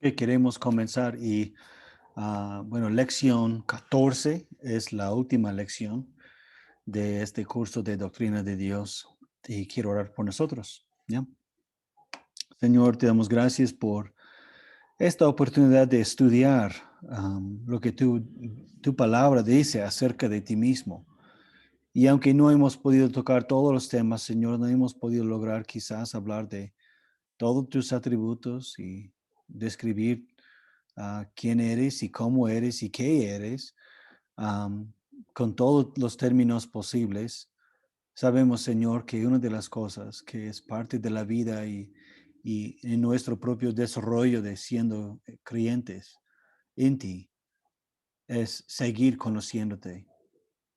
Que queremos comenzar y bueno, lección 14 es la última lección de este curso de Doctrina de Dios y quiero orar por nosotros. ¿Ya? Señor, te damos gracias por esta oportunidad de estudiar lo que tu palabra dice acerca de ti mismo. Y aunque no hemos podido tocar todos los temas, Señor, no hemos podido lograr quizás hablar de todos tus atributos y describir quién eres y cómo eres y qué eres, am, con todos los términos posibles. Sabemos, Señor, que una de las cosas que es parte de la vida y en nuestro propio desarrollo de siendo creyentes en ti es seguir conociéndote.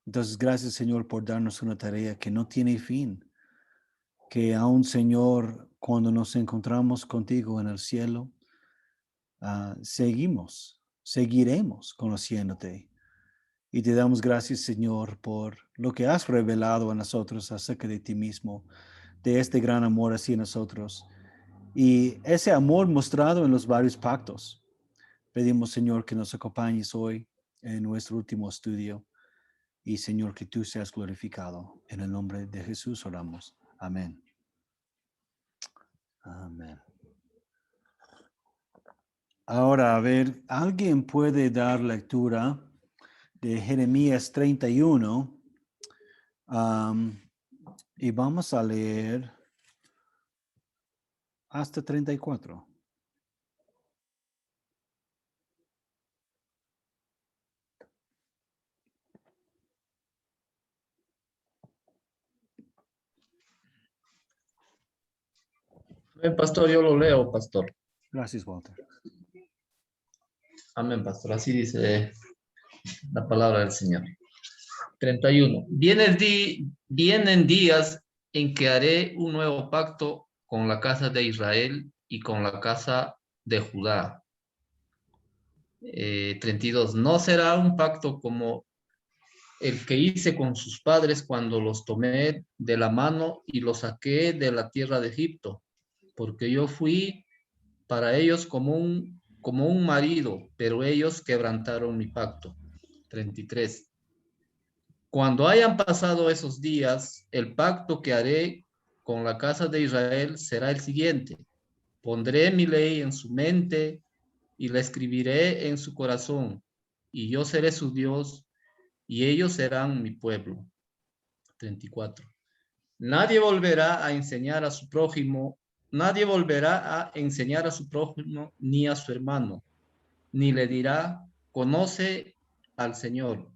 Entonces, gracias, Señor, por darnos una tarea que no tiene fin, que aún, Señor, cuando nos encontramos contigo en el cielo, seguiremos conociéndote. Y te damos gracias, Señor, por lo que has revelado a nosotros acerca de ti mismo, de este gran amor hacia nosotros. Y ese amor mostrado en los varios pactos. Pedimos, Señor, que nos acompañes hoy en nuestro último estudio. Y, Señor, que tú seas glorificado. En el nombre de Jesús oramos. Amén. Amén. Ahora, a ver, ¿alguien puede dar lectura de Jeremías 31? Y vamos a leer hasta 34. Amén, pastor, yo lo leo, pastor. Gracias, Walter. Amén, pastor. Así dice la palabra del Señor. 31. Vienen días en que haré un nuevo pacto con la casa de Israel y con la casa de Judá. 32. No será un pacto como el que hice con sus padres cuando los tomé de la mano y los saqué de la tierra de Egipto, porque yo fui para ellos como un marido, pero ellos quebrantaron mi pacto. 33. Cuando hayan pasado esos días, el pacto que haré con la casa de Israel será el siguiente. Pondré mi ley en su mente y la escribiré en su corazón, y yo seré su Dios, y ellos serán mi pueblo. 34. Nadie volverá a enseñar a su prójimo, nadie volverá a enseñar a su prójimo ni a su hermano, ni le dirá, conoce al Señor,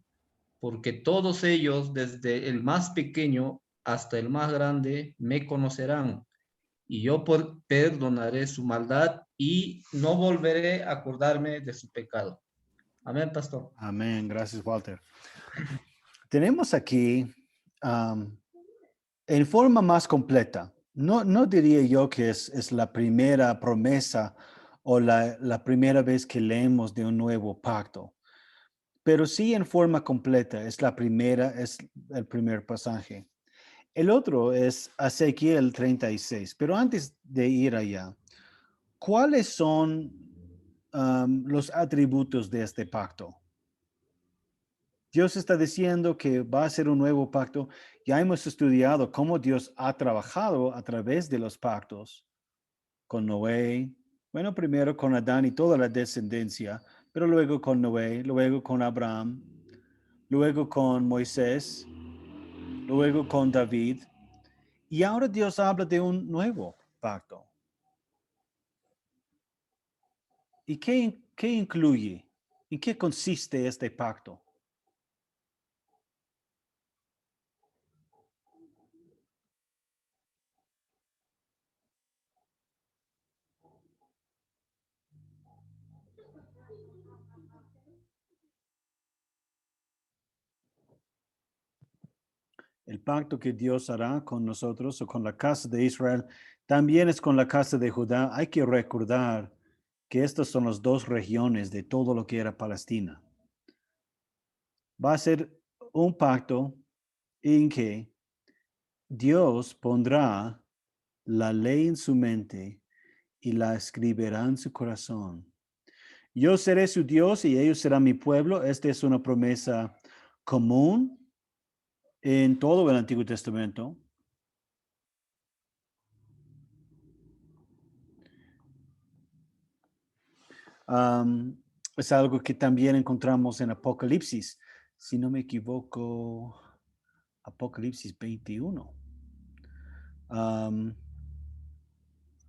porque todos ellos, desde el más pequeño hasta el más grande, me conocerán, y yo perdonaré su maldad y no volveré a acordarme de su pecado. Amén, pastor. Amén. Gracias, Walter. Tenemos aquí en forma más completa. No diría yo que es la primera promesa o la primera vez que leemos de un nuevo pacto, pero sí en forma completa. Es el primer pasaje. El otro es Ezequiel 36, pero antes de ir allá, ¿cuáles son los atributos de este pacto? Dios está diciendo que va a ser un nuevo pacto. Ya hemos estudiado cómo Dios ha trabajado a través de los pactos con Noé. Bueno, primero con Adán y toda la descendencia, pero luego con Noé, luego con Abraham, luego con Moisés, luego con David. Y ahora Dios habla de un nuevo pacto. ¿Y qué incluye? ¿En qué consiste este pacto? El pacto que Dios hará con nosotros o con la casa de Israel también es con la casa de Judá. Hay que recordar que estas son las dos regiones de todo lo que era Palestina. Va a ser un pacto en que Dios pondrá la ley en su mente y la escribirá en su corazón. Yo seré su Dios y ellos serán mi pueblo. Esta es una promesa común en todo el Antiguo Testamento. Es algo que también encontramos en Apocalipsis. Si no me equivoco, Apocalipsis 21.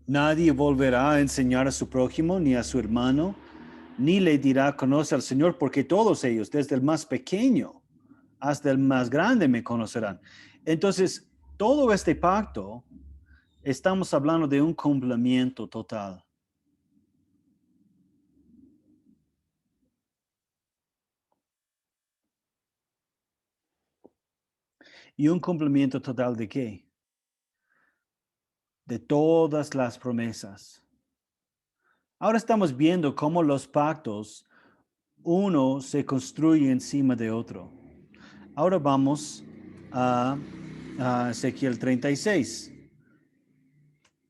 Nadie volverá a enseñar a su prójimo ni a su hermano, ni le dirá, conoce al Señor, porque todos ellos, desde el más pequeño hasta el más grande, me conocerán. Entonces, todo este pacto, estamos hablando de un cumplimiento total. ¿Y un cumplimiento total de qué? De todas las promesas. Ahora estamos viendo cómo los pactos, uno se construye encima de otro. Ahora vamos a Ezequiel 36.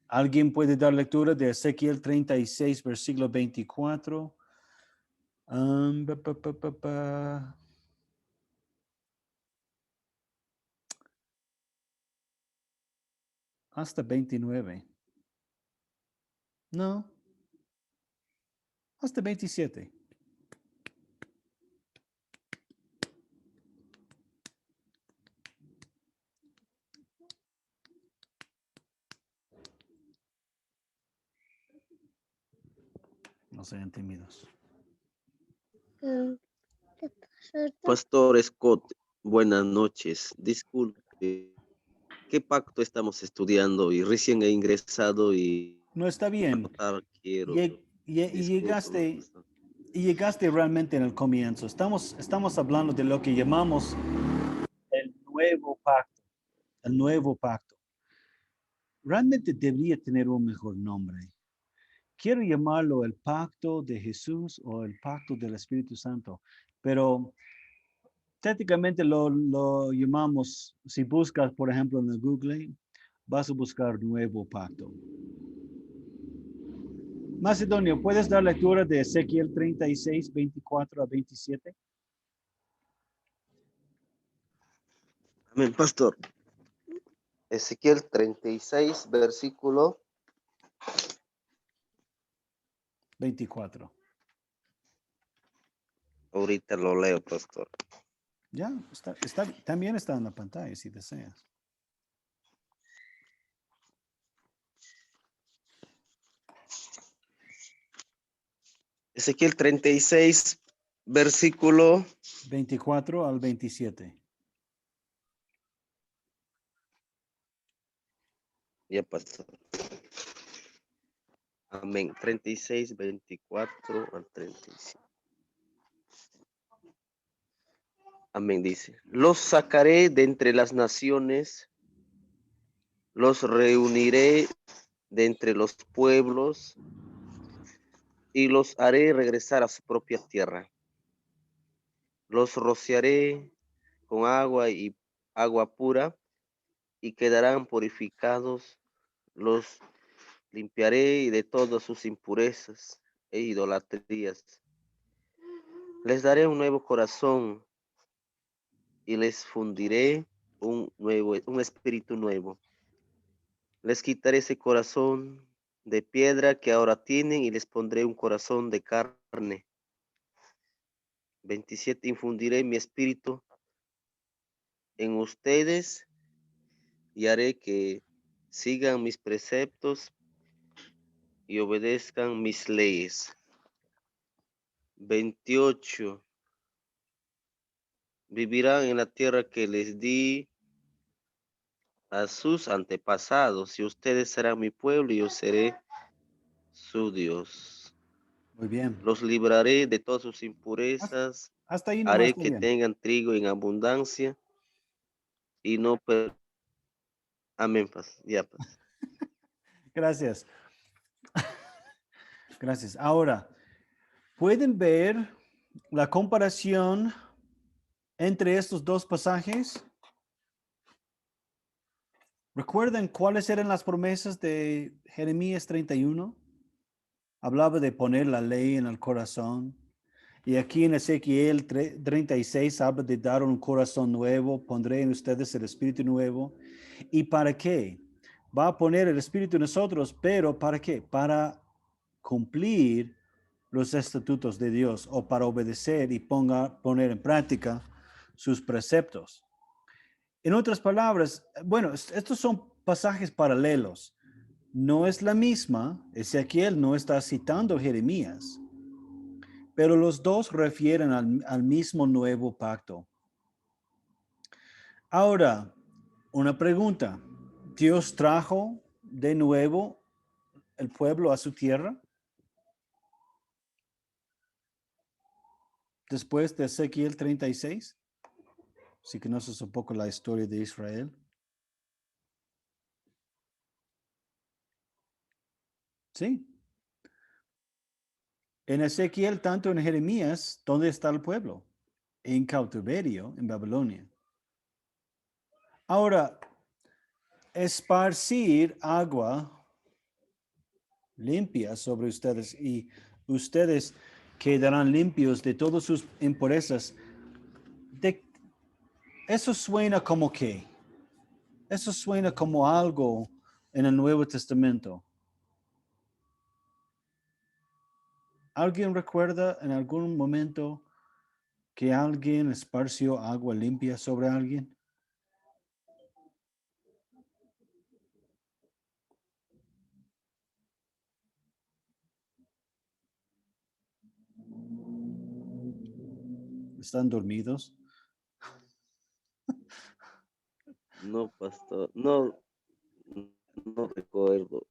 ¿Alguien puede dar lectura de Ezequiel 36, versículo 24? Um, pa, pa, pa, pa, pa. Hasta 29. No, hasta 27. No sean tímidos. Pastor Scott, buenas noches. Disculpe, ¿qué pacto estamos estudiando? Y recién he ingresado y No está bien. quiero. Y Discúlpeme, llegaste, pastor. y llegaste realmente en el comienzo. Estamos hablando de lo que llamamos el nuevo pacto. El nuevo pacto. Realmente debería tener un mejor nombre. Quiero llamarlo el pacto de Jesús o el pacto del Espíritu Santo, pero técnicamente lo llamamos, si buscas, por ejemplo, en el Google, vas a buscar nuevo pacto. Macedonio, ¿puedes dar lectura de Ezequiel 36, 24 a 27? Amén, pastor. Ezequiel 36, versículo 24. ahorita lo leo, pastor. Ya, también está en la pantalla si deseas. Ezequiel 36, versículo 24 al 27. ya, pastor. Amén. 36, 24 al 35. Amén, dice. Los sacaré de entre las naciones, los reuniré de entre los pueblos y los haré regresar a su propia tierra. Los rociaré con agua y agua pura y quedarán purificados. Los limpiaré de todas sus impurezas e idolatrías. Les daré un nuevo corazón y les fundiré un espíritu nuevo. Les quitaré ese corazón de piedra que ahora tienen y les pondré un corazón de carne. 27. Infundiré mi espíritu en ustedes y haré que sigan mis preceptos y obedezcan mis leyes. 28. Vivirán en la tierra que les di a sus antepasados y ustedes serán mi pueblo y yo seré su Dios. Muy bien. Los libraré de todas sus impurezas, Hasta ahí nomás haré está que bien. tengan trigo en abundancia y no... Amén, paz. Ya, paz. Gracias. Gracias. Ahora, ¿pueden ver la comparación entre estos dos pasajes? ¿Recuerdan cuáles eran las promesas de Jeremías 31? hablaba de poner la ley en el corazón. Y aquí en Ezequiel 36 habla de dar un corazón nuevo, pondré en ustedes el espíritu nuevo. ¿Y para qué? Va a poner el espíritu en nosotros, pero ¿para qué? Para cumplir los estatutos de Dios o para obedecer y poner en práctica sus preceptos. En otras palabras, bueno, estos son pasajes paralelos. No es la misma, Ezequiel no está citando Jeremías, pero los dos refieren al mismo nuevo pacto. Ahora, una pregunta. ¿Dios trajo de nuevo el pueblo a su tierra? Después de Ezequiel 36. Si conoces un poco la historia de Israel. Sí. En Ezequiel, tanto en Jeremías, ¿dónde está el pueblo? En cautiverio, en Babilonia. Ahora, esparcir agua limpia sobre ustedes y ustedes quedarán limpios de todas sus impurezas. Eso suena como qué? Eso suena como algo en el Nuevo Testamento. ¿Alguien recuerda en algún momento que alguien esparció agua limpia sobre alguien? ¿Están dormidos? No, pastor. No, no recuerdo.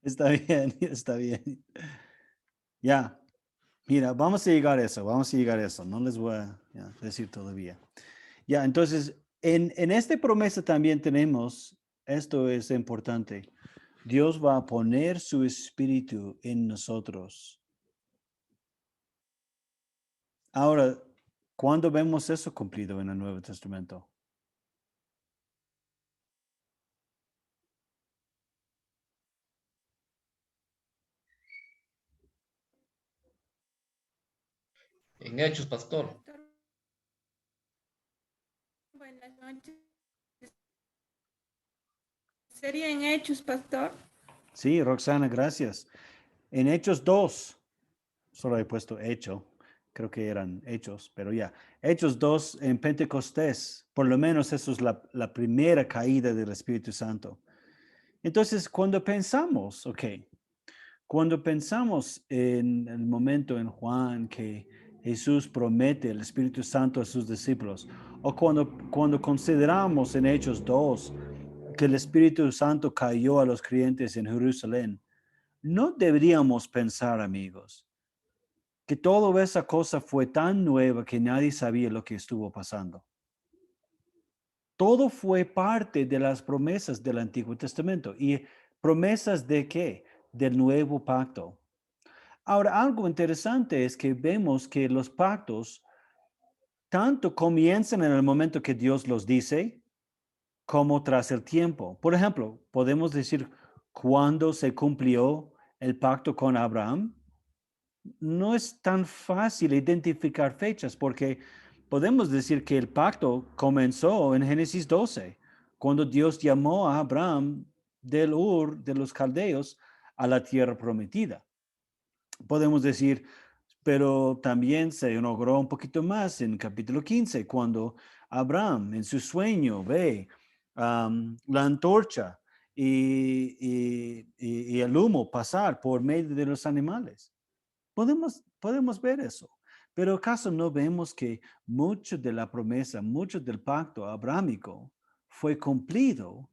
Está bien, está bien. Ya, mira, vamos a llegar a eso, No les voy a decir todavía. Ya, entonces, en esta promesa también tenemos, esto es importante, Dios va a poner su espíritu en nosotros. Ahora, ¿cuándo vemos eso cumplido en el Nuevo Testamento? En Hechos, pastor. Pastor, buenas noches. ¿Sería en Hechos, pastor? Sí, Roxana, gracias. En Hechos 2, solo he puesto hecho, creo que eran hechos, pero ya. Hechos 2 en Pentecostés, por lo menos eso es la primera caída del Espíritu Santo. Entonces, cuando pensamos en el momento en Juan que Jesús promete el Espíritu Santo a sus discípulos, o cuando consideramos en Hechos 2 que el Espíritu Santo cayó a los creyentes en Jerusalén, no deberíamos pensar, amigos, que toda esa cosa fue tan nueva que nadie sabía lo que estuvo pasando. Todo fue parte de las promesas del Antiguo Testamento. ¿Y promesas de qué? Del nuevo pacto. Ahora, algo interesante es que vemos que los pactos tanto comienzan en el momento que Dios los dice, como tras el tiempo. Por ejemplo, podemos decir cuándo se cumplió el pacto con Abraham. No es tan fácil identificar fechas porque podemos decir que el pacto comenzó en Génesis 12, cuando Dios llamó a Abraham del Ur de los Caldeos a la tierra prometida. Podemos decir, pero también se inauguró un poquito más en capítulo 15, cuando Abraham en su sueño ve la antorcha y el humo pasar por medio de los animales. Podemos ver eso, pero ¿acaso no vemos que mucho de la promesa, mucho del pacto abrámico fue cumplido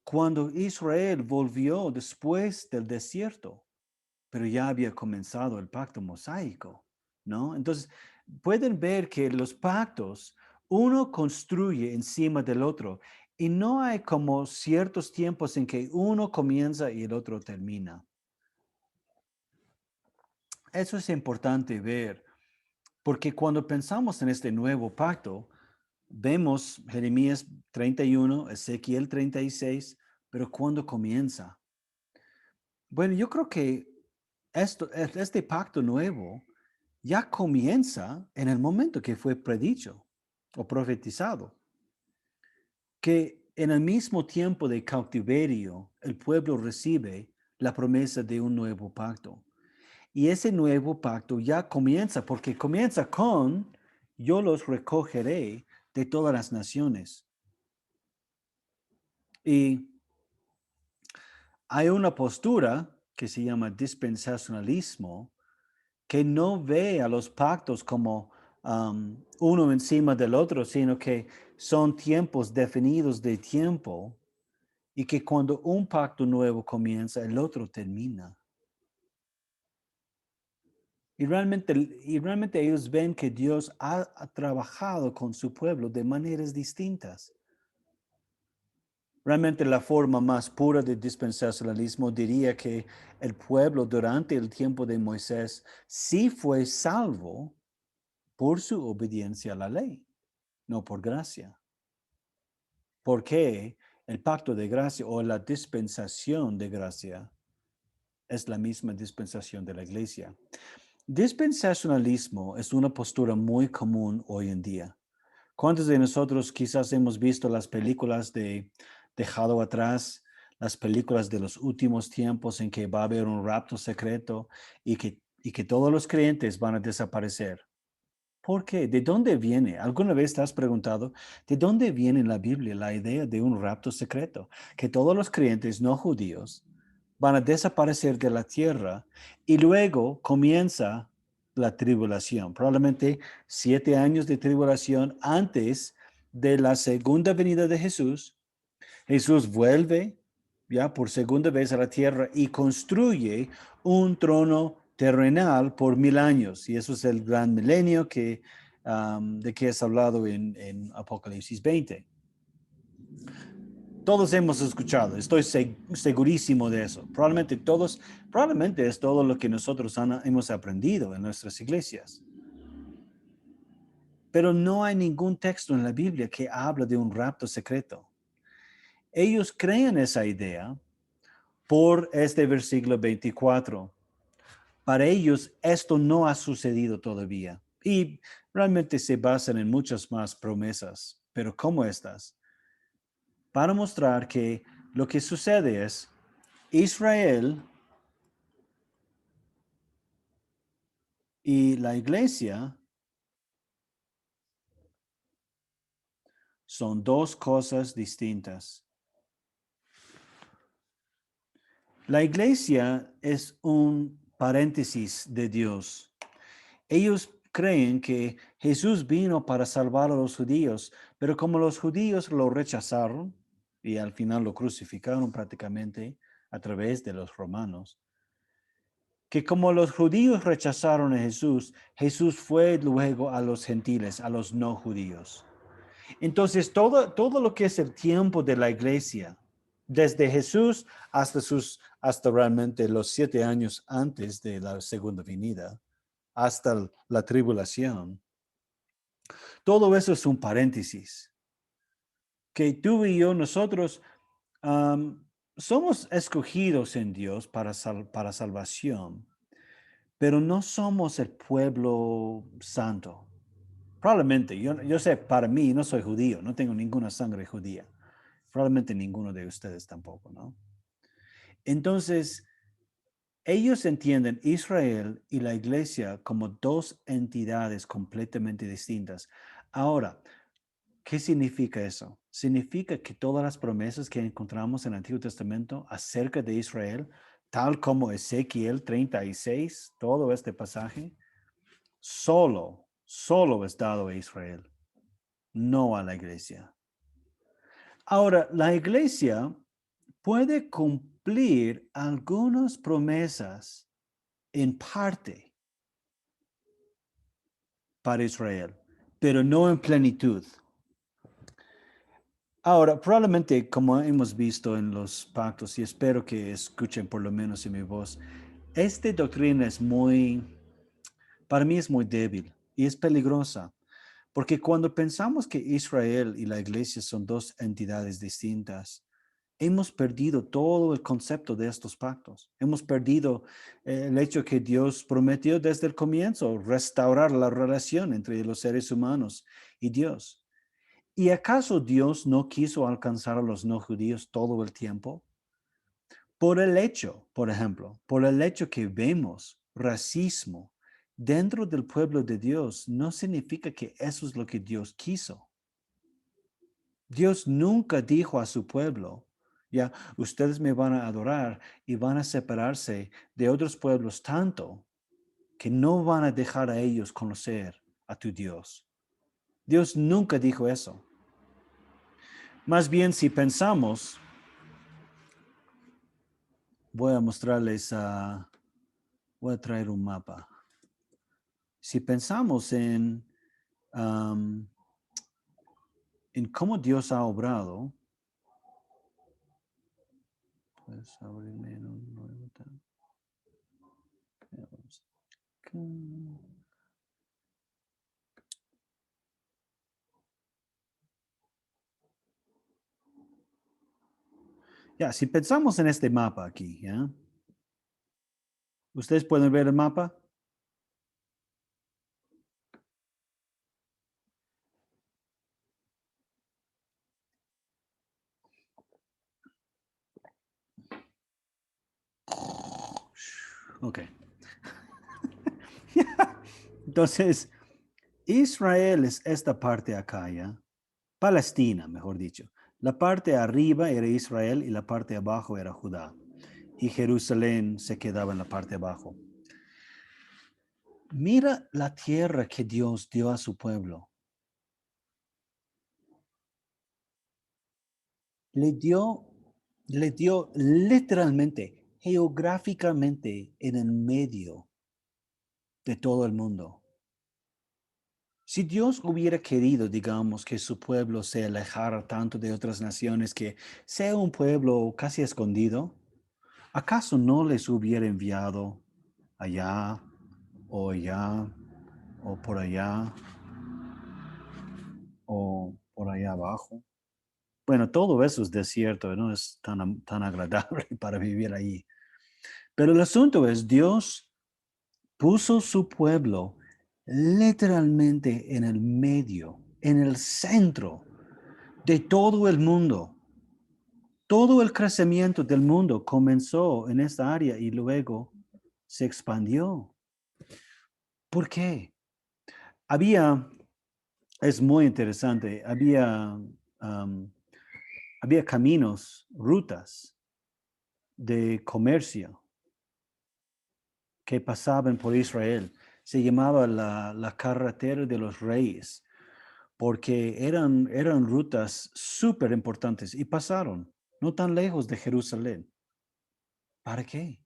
cuando Israel volvió después del desierto? Pero ya había comenzado el pacto mosaico, ¿no? Entonces, pueden ver que los pactos, uno construye encima del otro y no hay como ciertos tiempos en que uno comienza y el otro termina. Eso es importante ver, porque cuando pensamos en este nuevo pacto, vemos Jeremías 31, Ezequiel 36, pero ¿cuándo comienza? Bueno, yo creo que este pacto nuevo ya comienza en el momento que fue predicho o profetizado, que en el mismo tiempo de cautiverio el pueblo recibe la promesa de un nuevo pacto. Y ese nuevo pacto ya comienza, porque comienza con, yo los recogeré de todas las naciones. Y hay una postura que se llama dispensacionalismo, que no ve a los pactos como uno encima del otro, sino que son tiempos definidos de tiempo y que cuando un pacto nuevo comienza, el otro termina. Y realmente ellos ven que Dios ha trabajado con su pueblo de maneras distintas. Realmente la forma más pura de dispensacionalismo diría que el pueblo durante el tiempo de Moisés sí fue salvo por su obediencia a la ley, no por gracia. Porque el pacto de gracia o la dispensación de gracia es la misma dispensación de la iglesia. Dispensacionalismo es una postura muy común hoy en día. ¿Cuántos de nosotros quizás hemos visto las películas de Dejado Atrás, las películas de los últimos tiempos en que va a haber un rapto secreto y que todos los creyentes van a desaparecer? ¿Por qué? ¿De dónde viene? ¿Alguna vez te has preguntado de dónde viene en la Biblia la idea de un rapto secreto? Que todos los creyentes no judíos van a desaparecer de la tierra y luego comienza la tribulación. Probablemente 7 años de tribulación antes de la segunda venida de Jesús. Jesús vuelve ya por segunda vez a la tierra y construye un trono terrenal por 1000 años. Y eso es el gran milenio de que es hablado en Apocalipsis 20. Todos hemos escuchado, estoy segurísimo de eso. Probablemente es todo lo que nosotros hemos aprendido en nuestras iglesias. Pero no hay ningún texto en la Biblia que habla de un rapto secreto. Ellos creen esa idea por este versículo 24. Para ellos esto no ha sucedido todavía y realmente se basan en muchas más promesas, pero como estas, para mostrar que lo que sucede es Israel y la iglesia son dos cosas distintas. La iglesia es un paréntesis de Dios. Ellos creen que Jesús vino para salvar a los judíos, pero como los judíos lo rechazaron y al final lo crucificaron prácticamente a través de los romanos, que como los judíos rechazaron a Jesús, Jesús fue luego a los gentiles, a los no judíos. Entonces, todo lo que es el tiempo de la iglesia, desde Jesús hasta realmente los 7 años antes de la segunda venida, hasta la tribulación, todo eso es un paréntesis. Que tú y yo, nosotros somos escogidos en Dios para salvación, pero no somos el pueblo santo. Probablemente, yo sé, para mí, no soy judío, no tengo ninguna sangre judía. Probablemente ninguno de ustedes tampoco, ¿no? Entonces, ellos entienden Israel y la iglesia como dos entidades completamente distintas. Ahora, ¿qué significa eso? Significa que todas las promesas que encontramos en el Antiguo Testamento acerca de Israel, tal como Ezequiel 36, todo este pasaje, solo es dado a Israel, no a la iglesia. Ahora, la iglesia puede cumplir algunas promesas en parte para Israel, pero no en plenitud. Ahora, probablemente como hemos visto en los pactos, y espero que escuchen por lo menos en mi voz, esta doctrina para mí es muy débil y es peligrosa, porque cuando pensamos que Israel y la iglesia son dos entidades distintas, hemos perdido todo el concepto de estos pactos. Hemos perdido el hecho que Dios prometió desde el comienzo restaurar la relación entre los seres humanos y Dios. ¿Y acaso Dios no quiso alcanzar a los no judíos todo el tiempo? Por el hecho, por ejemplo, por el hecho que vemos racismo dentro del pueblo de Dios, no significa que eso es lo que Dios quiso. Dios nunca dijo a su pueblo, ya, ustedes me van a adorar y van a separarse de otros pueblos tanto que no van a dejar a ellos conocer a tu Dios. Dios nunca dijo eso. Más bien, si pensamos, voy a mostrarles, voy a traer un mapa. Si pensamos en cómo Dios ha obrado, pues abrirme en un nuevo tab. Vamos acá. Ya, si pensamos en este mapa aquí, ¿ya? ¿Ustedes pueden ver el mapa? Ok. Entonces, Israel es esta parte acá, ¿ya? Palestina, mejor dicho. La parte arriba era Israel y la parte abajo era Judá. Y Jerusalén se quedaba en la parte abajo. Mira la tierra que Dios dio a su pueblo. Le dio literalmente, geográficamente en el medio de todo el mundo. Si Dios hubiera querido, digamos, que su pueblo se alejara tanto de otras naciones, que sea un pueblo casi escondido, ¿acaso no les hubiera enviado allá o allá o por allá o por allá abajo? Bueno, todo eso es desierto, no es tan agradable para vivir ahí. Pero el asunto es, Dios puso su pueblo literalmente en el medio, en el centro de todo el mundo. Todo el crecimiento del mundo comenzó en esta área y luego se expandió. ¿Por qué? Es muy interesante, había caminos, rutas de comercio que pasaban por Israel. Se llamaba la carretera de los reyes, porque eran rutas súper importantes y pasaron, no tan lejos de Jerusalén. ¿Para qué?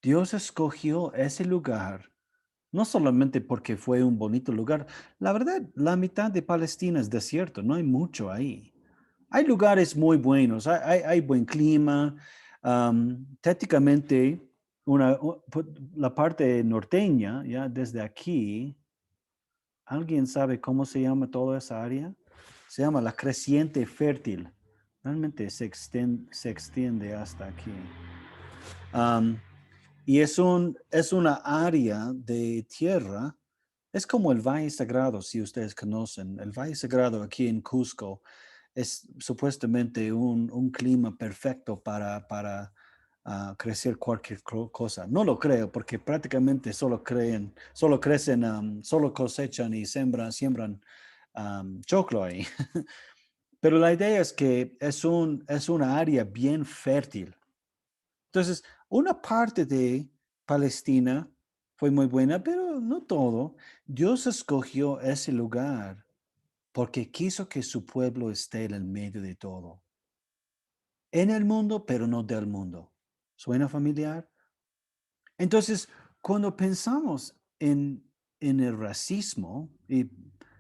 Dios escogió ese lugar, no solamente porque fue un bonito lugar. La verdad, la mitad de Palestina es desierto, no hay mucho ahí. Hay lugares muy buenos, hay buen clima. Técnicamente, la parte norteña, ya desde aquí, ¿alguien sabe cómo se llama toda esa área? Se llama la creciente fértil. Realmente se extiende hasta aquí. Y es una área de tierra, es como el Valle Sagrado, si ustedes conocen. El Valle Sagrado aquí en Cusco es supuestamente un clima perfecto para crecer cualquier cosa. No lo creo, porque prácticamente solo crecen, solo cosechan y siembran choclo ahí. Pero la idea es que es una área bien fértil. Entonces, una parte de Palestina fue muy buena, pero no todo. Dios escogió ese lugar porque quiso que su pueblo esté en el medio de todo. En el mundo, pero no del mundo. ¿Suena familiar? Entonces, cuando pensamos en el racismo, y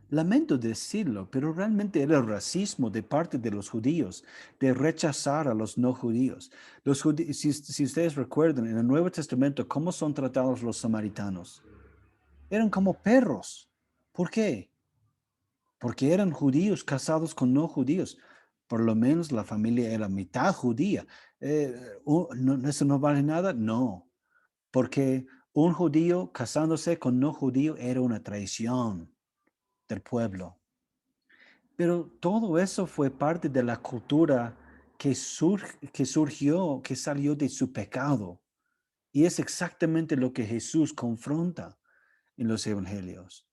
lamento decirlo, pero realmente era el racismo de parte de los judíos, de rechazar a los no judíos. Si ustedes recuerdan, en el Nuevo Testamento, ¿cómo son tratados los samaritanos? Eran como perros. ¿Por qué? Porque eran judíos casados con no judíos. por lo menos la familia era mitad judía. ¿Eso no vale nada? No, porque un judío casándose con no judío era una traición del pueblo. Pero todo eso fue parte de la cultura que surgió, que salió de su pecado. Y es exactamente lo que Jesús confronta en los evangelios.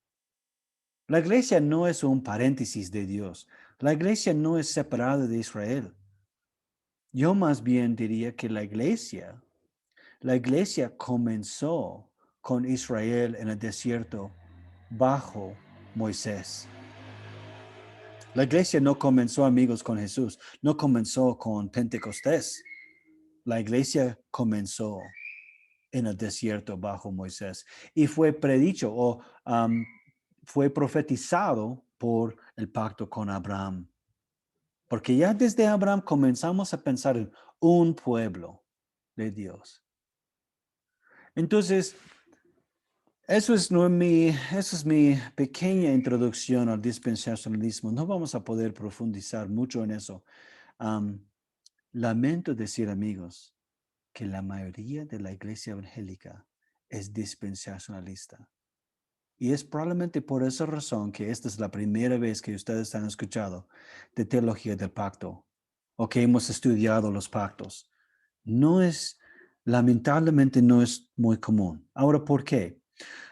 La iglesia no es un paréntesis de Dios. La iglesia no es separada de Israel. Yo más bien diría que la iglesia comenzó con Israel en el desierto bajo Moisés. La iglesia no comenzó, amigos, con Jesús, no comenzó con Pentecostés. La iglesia comenzó en el desierto bajo Moisés y fue predicho o fue profetizado por el pacto con Abraham. Porque ya desde Abraham comenzamos a pensar en un pueblo de Dios. Entonces, eso es mi pequeña introducción al dispensacionalismo. No vamos a poder profundizar mucho en eso. Lamento decir, amigos, que la mayoría de la iglesia evangélica es dispensacionalista. Y es probablemente por esa razón que esta es la primera vez que ustedes han escuchado de teología del pacto o que hemos estudiado los pactos. Lamentablemente no es muy común. Ahora, ¿por qué?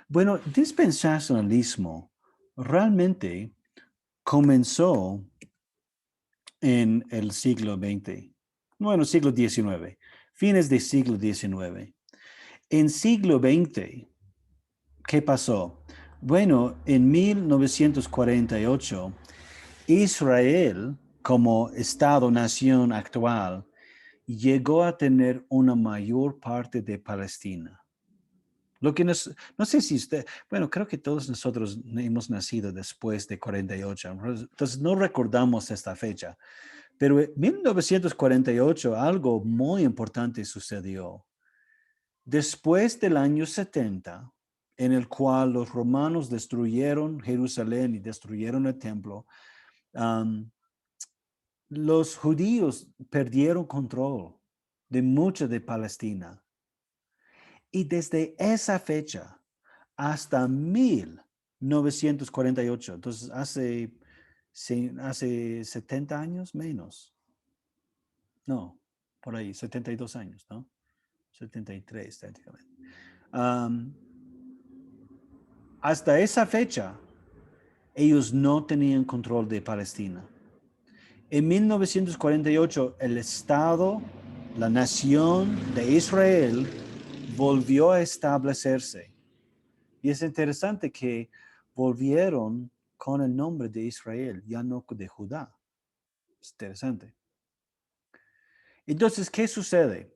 Bueno, dispensacionalismo realmente comenzó en el siglo XX, bueno, siglo XIX, fines del siglo XIX. En siglo XX, ¿qué pasó? Bueno, en 1948, Israel, como Estado-nación actual, llegó a tener una mayor parte de Palestina. No sé si bueno, creo que todos nosotros hemos nacido después de 48, entonces no recordamos esta fecha, pero en 1948 algo muy importante sucedió. Después del año 70, en el cual los romanos destruyeron Jerusalén y destruyeron el templo, los judíos perdieron control de mucha de Palestina. Y desde esa fecha hasta 1948, entonces hace 70 años menos. No, por ahí, 72 años, ¿no? 73 técnicamente. Hasta esa fecha, ellos no tenían control de Palestina. En 1948, el Estado, la nación de Israel, volvió a establecerse. Y es interesante que volvieron con el nombre de Israel, ya no de Judá. Es interesante. Entonces, ¿qué sucede?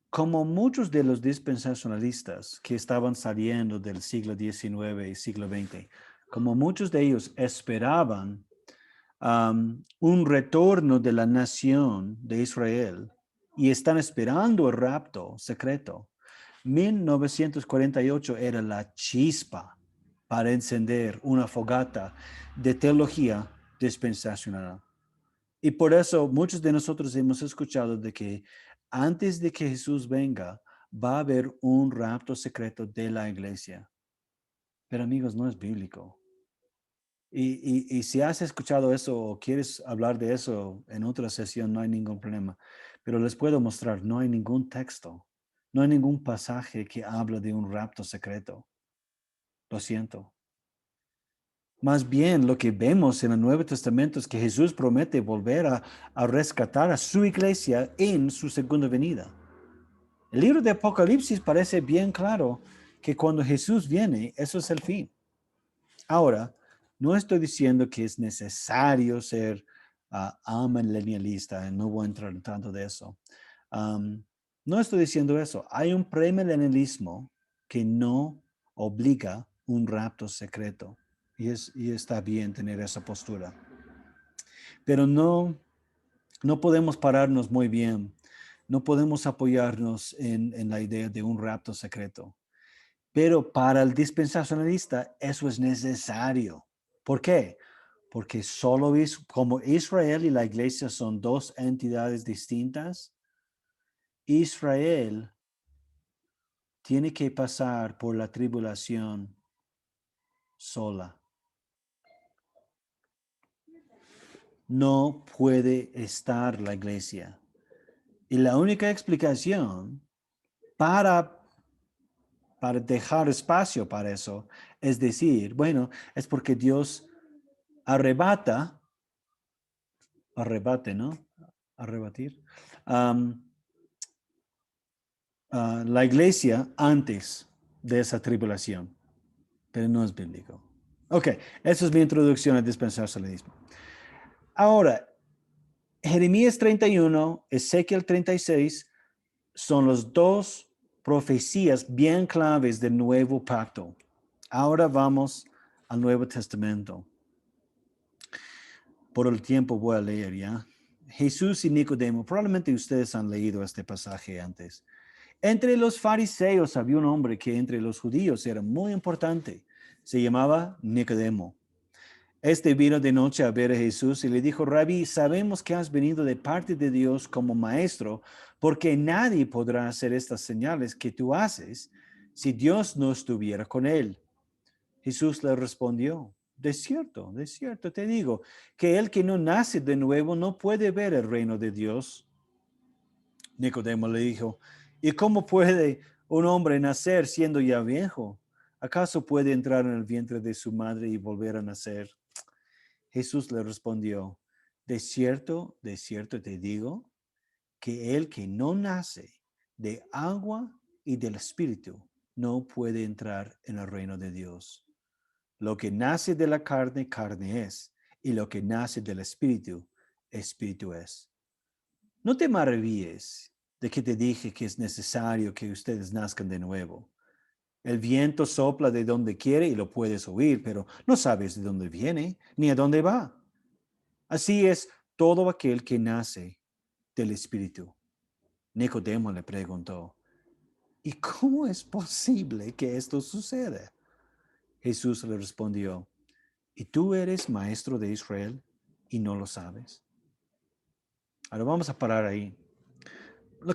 Como muchos de los dispensacionalistas que estaban saliendo del siglo XIX y siglo XX, como muchos de ellos esperaban un retorno de la nación de Israel y están esperando el rapto secreto, 1948 era la chispa para encender una fogata de teología dispensacional. Y por eso muchos de nosotros hemos escuchado de que antes de que Jesús venga, va a haber un rapto secreto de la iglesia. Pero amigos, no es bíblico. Y si has escuchado eso o quieres hablar de eso en otra sesión, no hay ningún problema. Pero les puedo mostrar, no hay ningún texto, no hay ningún pasaje que habla de un rapto secreto. Lo siento. Más bien lo que vemos en el Nuevo Testamento es que Jesús promete volver a rescatar a su iglesia en su segunda venida. El libro de Apocalipsis parece bien claro que cuando Jesús viene, eso es el fin. Ahora, no estoy diciendo que es necesario ser amilenialista, no voy a entrar en tanto de eso. No estoy diciendo eso. Hay un premilenialismo que no obliga un rapto secreto. Y está bien tener esa postura. Pero no podemos pararnos muy bien. No podemos apoyarnos en la idea de un rapto secreto. Pero para el dispensacionalista eso es necesario. ¿Por qué? porque solo como Israel y la iglesia son dos entidades distintas, Israel tiene que pasar por la tribulación sola. No puede estar la iglesia. Y la única explicación para dejar espacio para eso es decir, bueno, es porque Dios arrebate, ¿no? Arrebatir. La iglesia antes de esa tribulación, pero no es bíblico. Ok, esa es mi introducción al dispensacionalismo. Ahora, Jeremías 31, Ezequiel 36 son los dos profecías bien claves del nuevo pacto. Ahora vamos al Nuevo Testamento. Por el tiempo voy a leer ya. Jesús y Nicodemo, probablemente ustedes han leído este pasaje antes. Entre los fariseos había un hombre que entre los judíos era muy importante. Se llamaba Nicodemo. Este vino de noche a ver a Jesús y le dijo, Rabí, sabemos que has venido de parte de Dios como maestro, porque nadie podrá hacer estas señales que tú haces si Dios no estuviera con él. Jesús le respondió, de cierto te digo, que el que no nace de nuevo no puede ver el reino de Dios. Nicodemo le dijo, ¿y cómo puede un hombre nacer siendo ya viejo? ¿Acaso puede entrar en el vientre de su madre y volver a nacer? Jesús le respondió, de cierto te digo, que el que no nace de agua y del Espíritu no puede entrar en el reino de Dios. Lo que nace de la carne, carne es, y lo que nace del Espíritu, Espíritu es. No te maravilles de que te dije que es necesario que ustedes nazcan de nuevo. El viento sopla de donde quiere y lo puedes oír, pero no sabes de dónde viene ni a dónde va. Así es todo aquel que nace del Espíritu. Nicodemo le preguntó, ¿y cómo es posible que esto suceda? Jesús le respondió, ¿y tú eres maestro de Israel y no lo sabes? Ahora vamos a parar ahí.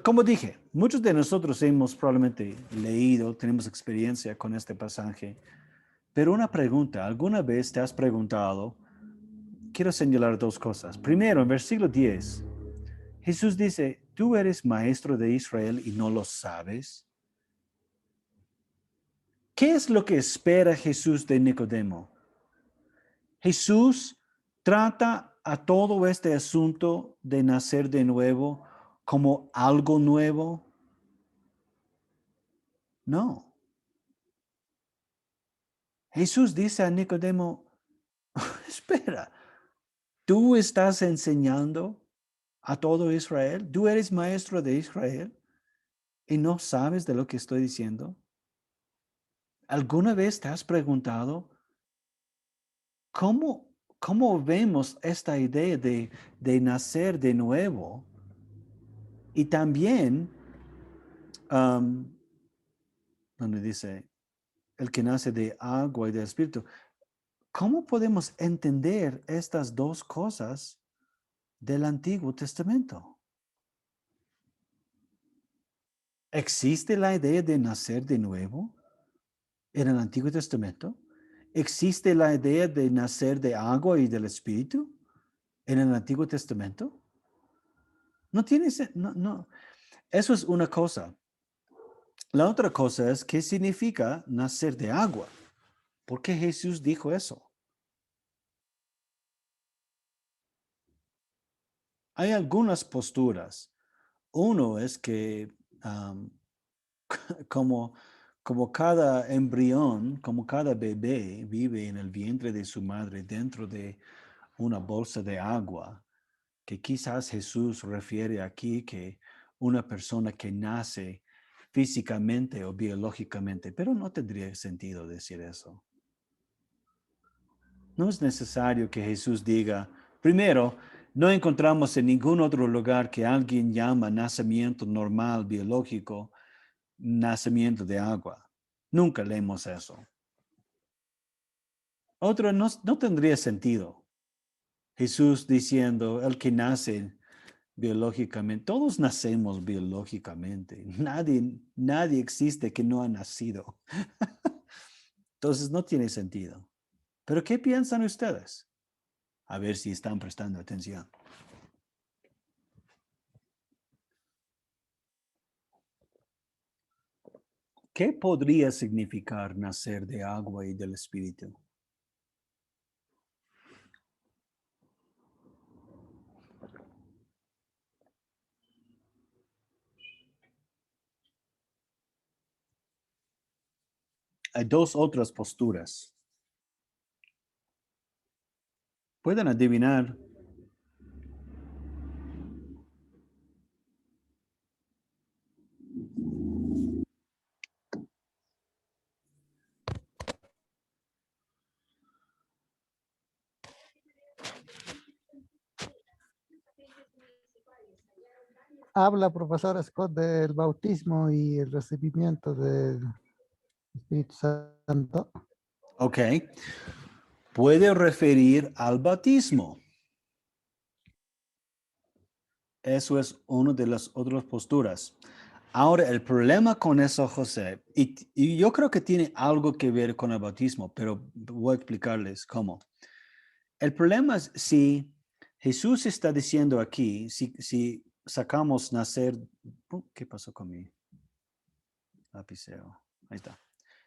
Como dije, muchos de nosotros hemos probablemente leído, tenemos experiencia con este pasaje, pero una pregunta, ¿alguna vez te has preguntado? Quiero señalar dos cosas. Primero, en versículo 10, Jesús dice, ¿tú eres maestro de Israel y no lo sabes? ¿Qué es lo que espera Jesús de Nicodemo? Jesús trata a todo este asunto de nacer de nuevo como algo nuevo. No. Jesús dice a Nicodemo, espera, ¿tú estás enseñando a todo Israel? ¿Tú eres maestro de Israel y no sabes de lo que estoy diciendo? ¿Alguna vez te has preguntado cómo vemos esta idea de nacer de nuevo? Y también, donde dice, el que nace de agua y del espíritu, ¿cómo podemos entender estas dos cosas del Antiguo Testamento? ¿Existe la idea de nacer de nuevo en el Antiguo Testamento? ¿Existe la idea de nacer de agua y del Espíritu en el Antiguo Testamento? No tiene, no. Eso es una cosa. La otra cosa es, ¿qué significa nacer de agua? ¿Por qué Jesús dijo eso? Hay algunas posturas. Uno es que como cada embrión, como cada bebé vive en el vientre de su madre dentro de una bolsa de agua, que quizás Jesús refiere aquí que una persona que nace físicamente o biológicamente, pero no tendría sentido decir eso. No es necesario que Jesús diga, primero, no encontramos en ningún otro lugar que alguien llama nacimiento normal, biológico, nacimiento de agua. Nunca leemos eso. Otro, no tendría sentido. Jesús diciendo, el que nace biológicamente, todos nacemos biológicamente. Nadie existe que no ha nacido. Entonces no tiene sentido. Pero ¿qué piensan ustedes? A ver si están prestando atención. ¿Qué podría significar nacer de agua y del Espíritu? Hay dos otras posturas. Pueden adivinar. Habla, profesor Scott, del bautismo y el recibimiento del Espíritu Santo. Ok. Puede referir al bautismo. Eso es una de las otras posturas. Ahora, el problema con eso, José, y yo creo que tiene algo que ver con el bautismo, pero voy a explicarles cómo. El problema es si Jesús está diciendo aquí, si sacamos nacer, ¿qué pasó con mi lapicero? Ahí está.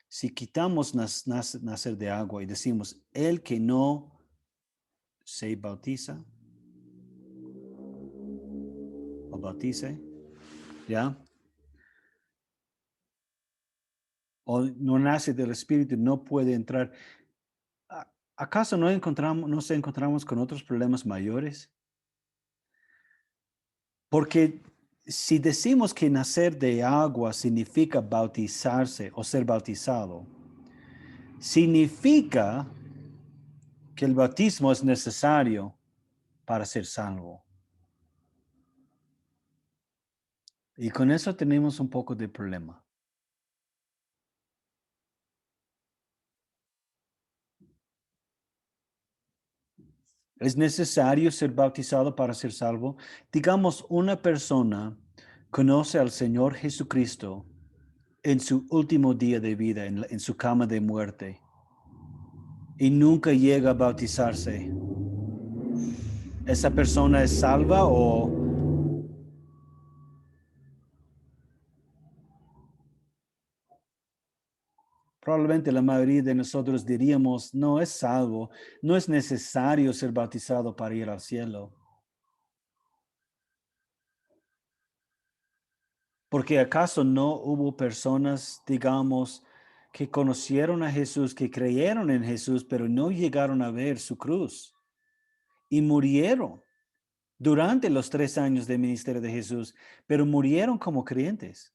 Si quitamos nacer de agua y decimos, el que no se bautiza, o bautice, ¿ya? O no nace del Espíritu, no puede entrar. ¿Acaso no nos encontramos con otros problemas mayores? Porque si decimos que nacer de agua significa bautizarse o ser bautizado, significa que el bautismo es necesario para ser salvo. Y con eso tenemos un poco de problema. ¿Es necesario ser bautizado para ser salvo? Digamos, una persona conoce al Señor Jesucristo en su último día de vida, en su cama de muerte, y nunca llega a bautizarse. ¿Esa persona es salva o probablemente la mayoría de nosotros diríamos, no es salvo, no es necesario ser bautizado para ir al cielo? Porque acaso no hubo personas, digamos, que conocieron a Jesús, que creyeron en Jesús, pero no llegaron a ver su cruz y murieron durante los 3 años de ministerio de Jesús, pero murieron como creyentes.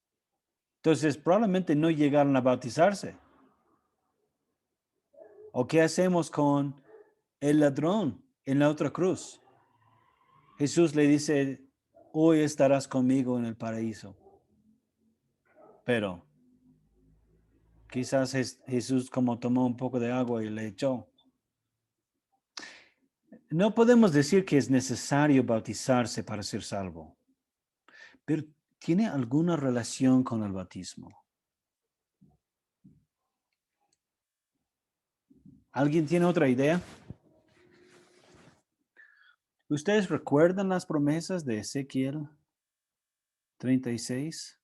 Entonces, probablemente no llegaron a bautizarse. ¿O qué hacemos con el ladrón en la otra cruz? Jesús le dice, hoy estarás conmigo en el paraíso. Pero quizás Jesús como tomó un poco de agua y le echó. No podemos decir que es necesario bautizarse para ser salvo, pero ¿tiene alguna relación con el bautismo? ¿Alguien tiene otra idea? ¿Ustedes recuerdan las promesas de Ezequiel 36?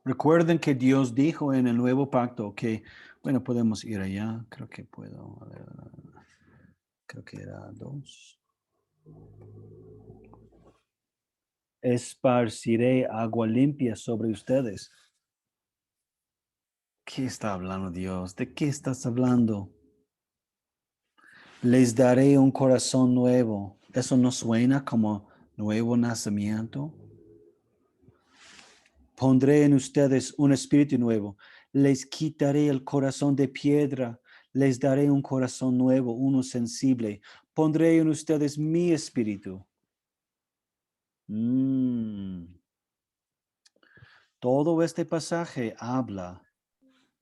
Recuerden que Dios dijo en el nuevo pacto que, bueno, podemos ir allá, creo que puedo, a ver, creo que era 2. Esparciré agua limpia sobre ustedes. ¿Qué está hablando Dios? ¿De qué estás hablando? Les daré un corazón nuevo. ¿Eso no suena como nuevo nacimiento? Pondré en ustedes un espíritu nuevo. Les quitaré el corazón de piedra. Les daré un corazón nuevo, uno sensible. Pondré en ustedes mi espíritu. Todo este pasaje habla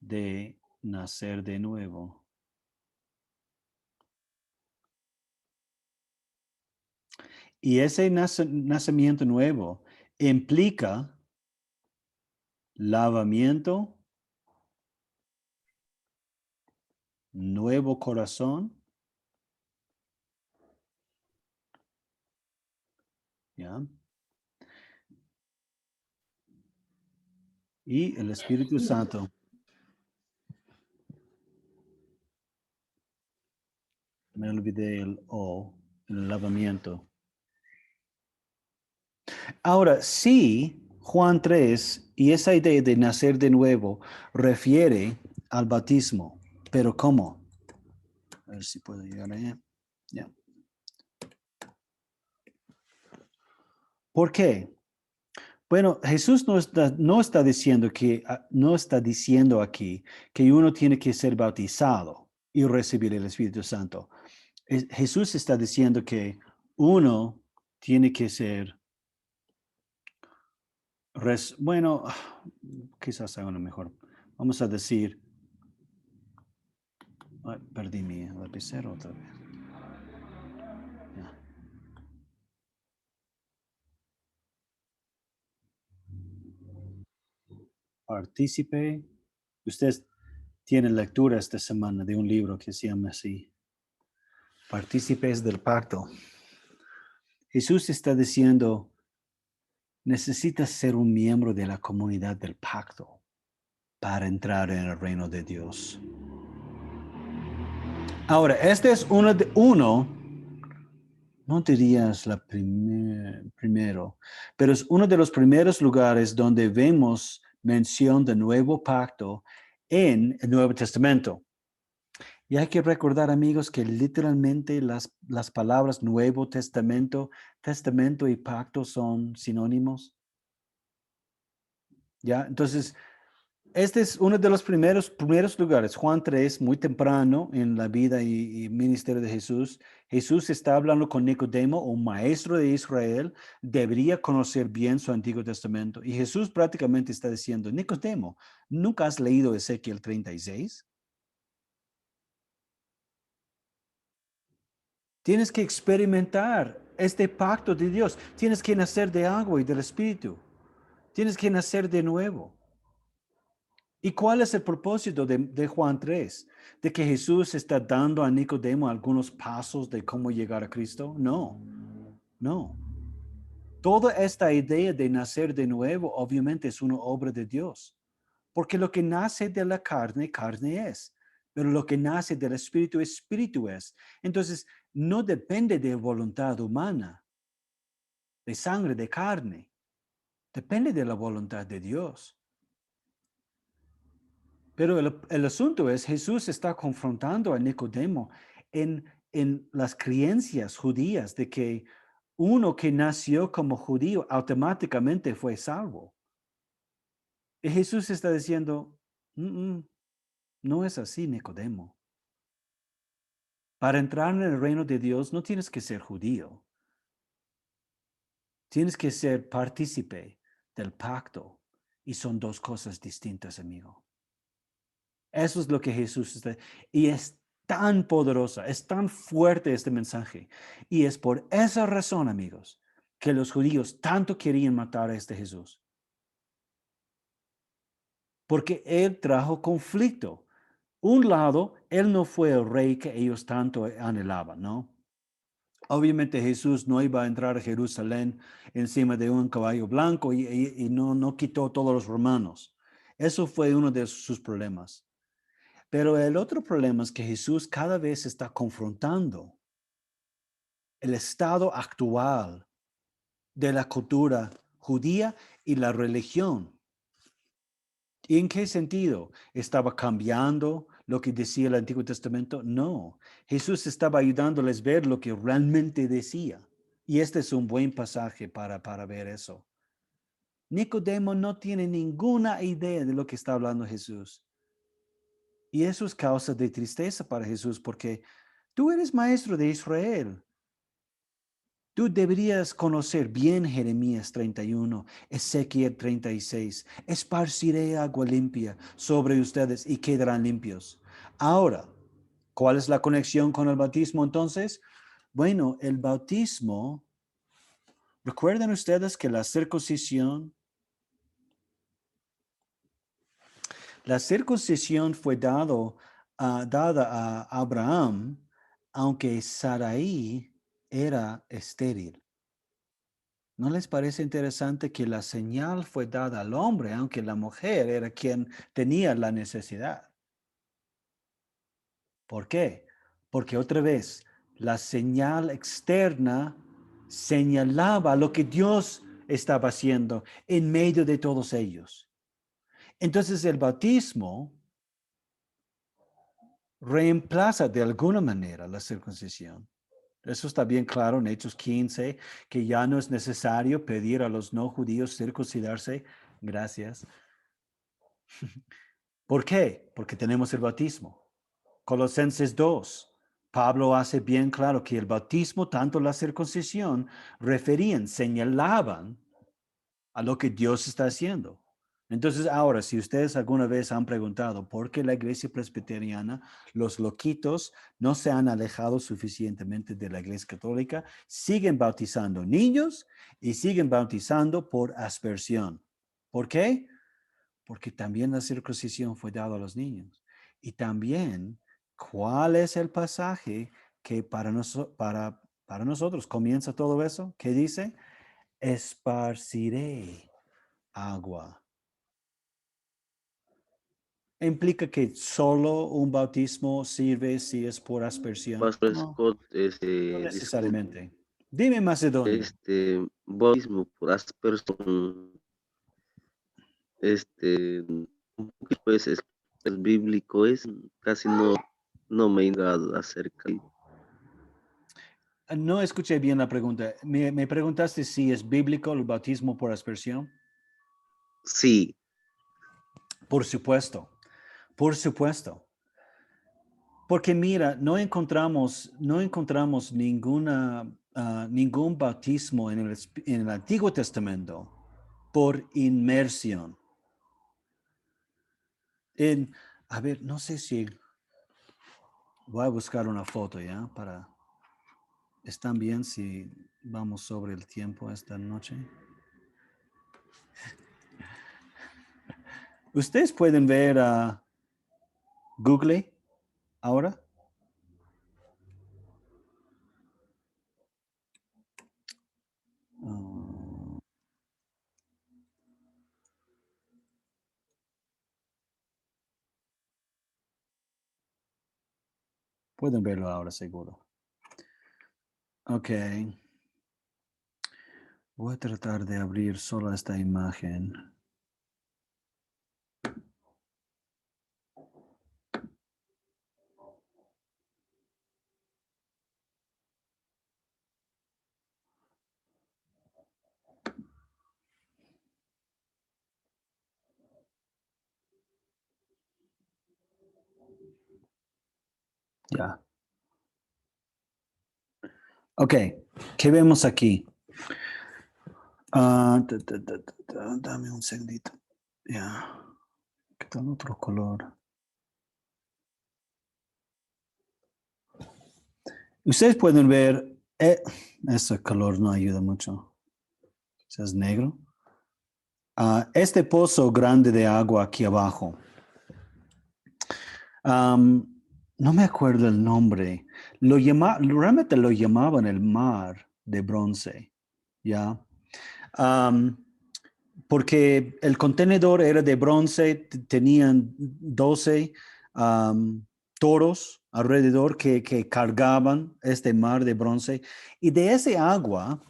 de nacer de nuevo. Y ese nacimiento nuevo implica lavamiento, nuevo corazón, ¿ya? Y el Espíritu Santo. Me olvidé el O, el lavamiento. Ahora, sí, Juan 3 y esa idea de nacer de nuevo refiere al bautismo. Pero ¿cómo? A ver si puedo llegar allá. Ya. ¿Por qué? Bueno, Jesús no está diciendo no está diciendo aquí que uno tiene que ser bautizado y recibir el Espíritu Santo. Jesús está diciendo que uno tiene que ser, bueno, quizás haga uno mejor. Vamos a decir, ay, perdí mi lapicero otra vez. Ya. Partícipe. Ustedes tienen lectura esta semana de un libro que se llama así, Partícipes del Pacto. Jesús está diciendo, necesitas ser un miembro de la comunidad del pacto para entrar en el reino de Dios. Ahora, este es no dirías primero, pero es uno de los primeros lugares donde vemos mención de nuevo pacto en el Nuevo Testamento. Y hay que recordar, amigos, que literalmente las palabras Nuevo Testamento, testamento y pacto son sinónimos. ¿Ya? Entonces, este es uno de los primeros lugares. Juan 3, muy temprano en la vida y ministerio de Jesús. Jesús está hablando con Nicodemo, un maestro de Israel, debería conocer bien su Antiguo Testamento. Y Jesús prácticamente está diciendo, Nicodemo, ¿nunca has leído Ezequiel 36? Tienes que experimentar este pacto de Dios. Tienes que nacer de agua y del Espíritu. Tienes que nacer de nuevo. ¿Y cuál es el propósito de Juan 3? ¿De que Jesús está dando a Nicodemo algunos pasos de cómo llegar a Cristo? No, no. Toda esta idea de nacer de nuevo obviamente es una obra de Dios. Porque lo que nace de la carne, carne es. Pero lo que nace del Espíritu, Espíritu es. Entonces, no depende de voluntad humana, de sangre, de carne. Depende de la voluntad de Dios. Pero el asunto es, Jesús está confrontando a Nicodemo en las creencias judías de que uno que nació como judío automáticamente fue salvo. Y Jesús está diciendo, no es así, Nicodemo. Para entrar en el reino de Dios no tienes que ser judío. Tienes que ser partícipe del pacto. Y son dos cosas distintas, amigo. Eso es lo que Jesús está. Y es tan poderosa, es tan fuerte este mensaje. Y es por esa razón, amigos, que los judíos tanto querían matar a este Jesús. Porque él trajo conflicto. Un lado, él no fue el rey que ellos tanto anhelaban, ¿no? Obviamente Jesús no iba a entrar a Jerusalén encima de un caballo blanco y no quitó todos los romanos. Eso fue uno de sus problemas. Pero el otro problema es que Jesús cada vez está confrontando el estado actual de la cultura judía y la religión. ¿Y en qué sentido? ¿Estaba cambiando lo que decía el Antiguo Testamento? No. Jesús estaba ayudándoles a ver lo que realmente decía. Y este es un buen pasaje para ver eso. Nicodemo no tiene ninguna idea de lo que está hablando Jesús. Y eso es causa de tristeza para Jesús porque tú eres maestro de Israel. Tú deberías conocer bien Jeremías 31, Ezequiel 36. Esparciré agua limpia sobre ustedes y quedarán limpios. Ahora, ¿cuál es la conexión con el bautismo entonces? Bueno, el bautismo, recuerden ustedes que la circuncisión fue dada a Abraham, aunque Sarai era estéril. ¿No les parece interesante que la señal fue dada al hombre, aunque la mujer era quien tenía la necesidad? ¿Por qué? Porque otra vez, la señal externa señalaba lo que Dios estaba haciendo en medio de todos ellos. Entonces el bautismo reemplaza de alguna manera la circuncisión. Eso está bien claro en Hechos 15, que ya no es necesario pedir a los no judíos circuncidarse. Gracias. ¿Por qué? Porque tenemos el bautismo. Colosenses 2. Pablo hace bien claro que el bautismo, tanto la circuncisión, señalaban a lo que Dios está haciendo. Entonces, ahora, si ustedes alguna vez han preguntado por qué la iglesia presbiteriana, los loquitos no se han alejado suficientemente de la iglesia católica, siguen bautizando niños y siguen bautizando por aspersión. ¿Por qué? Porque también la circuncisión fue dada a los niños. Y también, ¿cuál es el pasaje que para nosotros comienza todo eso? ¿Qué dice? Esparciré agua. ¿Implica que solo un bautismo sirve si es por aspersión? Pastor No, Scott, no disculpe, necesariamente. Dime, Macedonio. bautismo por aspersión, un poquito, pues es bíblico, casi no me he indagado acerca. No escuché bien la pregunta. ¿Me preguntaste si es bíblico el bautismo por aspersión? Sí, Por supuesto, por supuesto. Porque mira, no encontramos ningún bautismo en el Antiguo Testamento por inmersión. A ver, no sé si voy a buscar una foto ya para... ¿Están bien si vamos sobre el tiempo esta noche? ¿Ustedes pueden ver a Google ahora? Ah, pueden verlo ahora seguro. Ok. Voy a tratar de abrir solo esta imagen. Ya. Ok, ¿qué vemos aquí? Dame un segundito. Ya. ¿Qué tal otro color? Ustedes pueden ver, ese color no ayuda mucho. Quizás negro. Este pozo grande de agua aquí abajo. No me acuerdo el nombre. Realmente lo llamaban el mar de bronce. ¿Ya? Porque el contenedor era de bronce, tenían 12 toros alrededor que cargaban este mar de bronce y de ese agua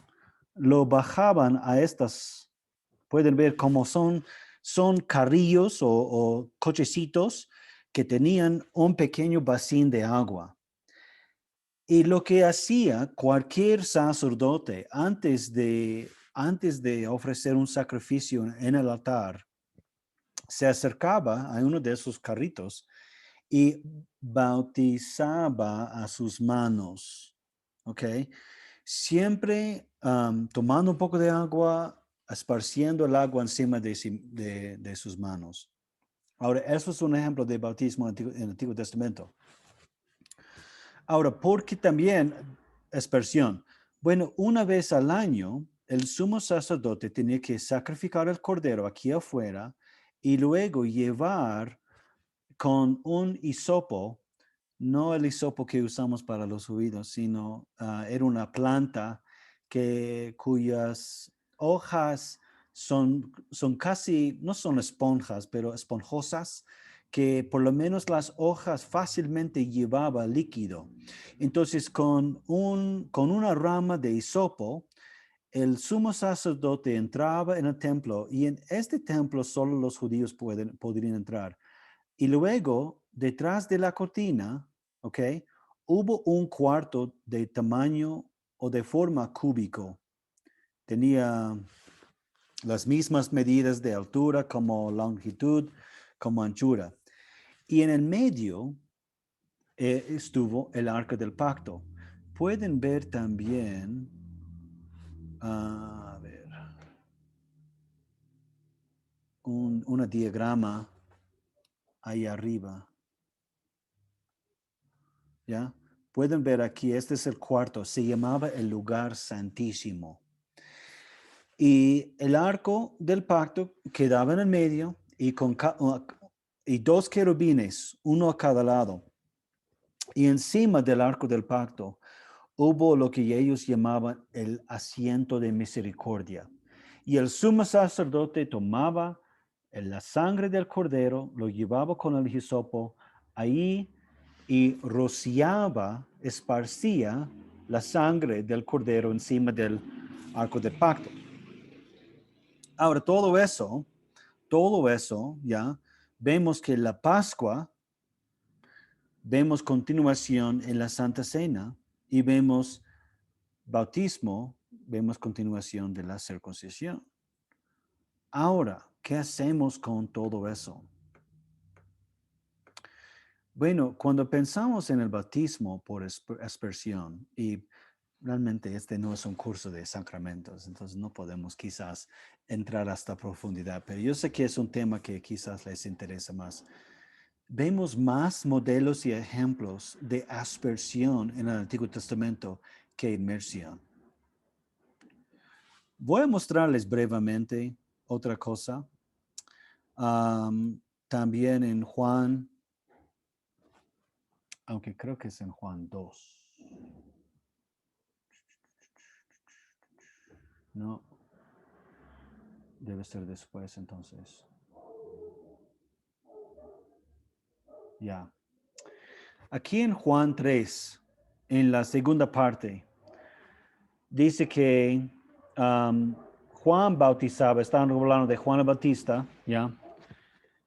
lo bajaban a estas, pueden ver cómo son carrillos o cochecitos que tenían un pequeño vacín de agua. Y lo que hacía cualquier sacerdote antes de ofrecer un sacrificio en el altar, se acercaba a uno de esos carritos y bautizaba a sus manos, ¿ok? siempre tomando un poco de agua, esparciendo el agua encima de sus manos. Ahora, eso es un ejemplo de bautismo en el Antiguo Testamento. Ahora, ¿por qué también aspersión? Bueno, una vez al año, el sumo sacerdote tenía que sacrificar el cordero aquí afuera y luego llevar con un hisopo, no el hisopo que usamos para los oídos, sino era una planta cuyas hojas son casi, no son esponjas, pero esponjosas, que por lo menos las hojas fácilmente llevaba líquido. Entonces, con una rama de hisopo, el sumo sacerdote entraba en el templo y en este templo solo los judíos podrían entrar. Y luego, detrás de la cortina, ¿ok? Hubo un cuarto de tamaño o de forma cúbico. Tenía las mismas medidas de altura como longitud, como anchura. Y en el medio estuvo el arca del pacto. Pueden ver también, a ver, una diagrama ahí arriba. ¿Ya? Pueden ver aquí, este es el cuarto, se llamaba el lugar santísimo. Y el arco del pacto quedaba en el medio y dos querubines, uno a cada lado. Y encima del arco del pacto hubo lo que ellos llamaban el asiento de misericordia. Y el sumo sacerdote tomaba la sangre del cordero, lo llevaba con el hisopo ahí y rociaba, esparcía la sangre del cordero encima del arco del pacto. Ahora, todo eso, ya, vemos que la Pascua, vemos continuación en la Santa Cena y vemos bautismo, vemos continuación de la circuncisión. Ahora, ¿qué hacemos con todo eso? Bueno, cuando pensamos en el bautismo por aspersión, y realmente este no es un curso de sacramentos, entonces no podemos quizás entrar hasta profundidad, pero yo sé que es un tema que quizás les interesa más. Vemos más modelos y ejemplos de aspersión en el Antiguo Testamento que inmersión. Voy a mostrarles brevemente otra cosa. También en Juan, aunque creo que es en Juan 2. No, debe ser después entonces. Ya. Aquí en Juan 3, en la segunda parte, dice que Juan bautizaba, estaban hablando de Juan el Bautista, ¿ya?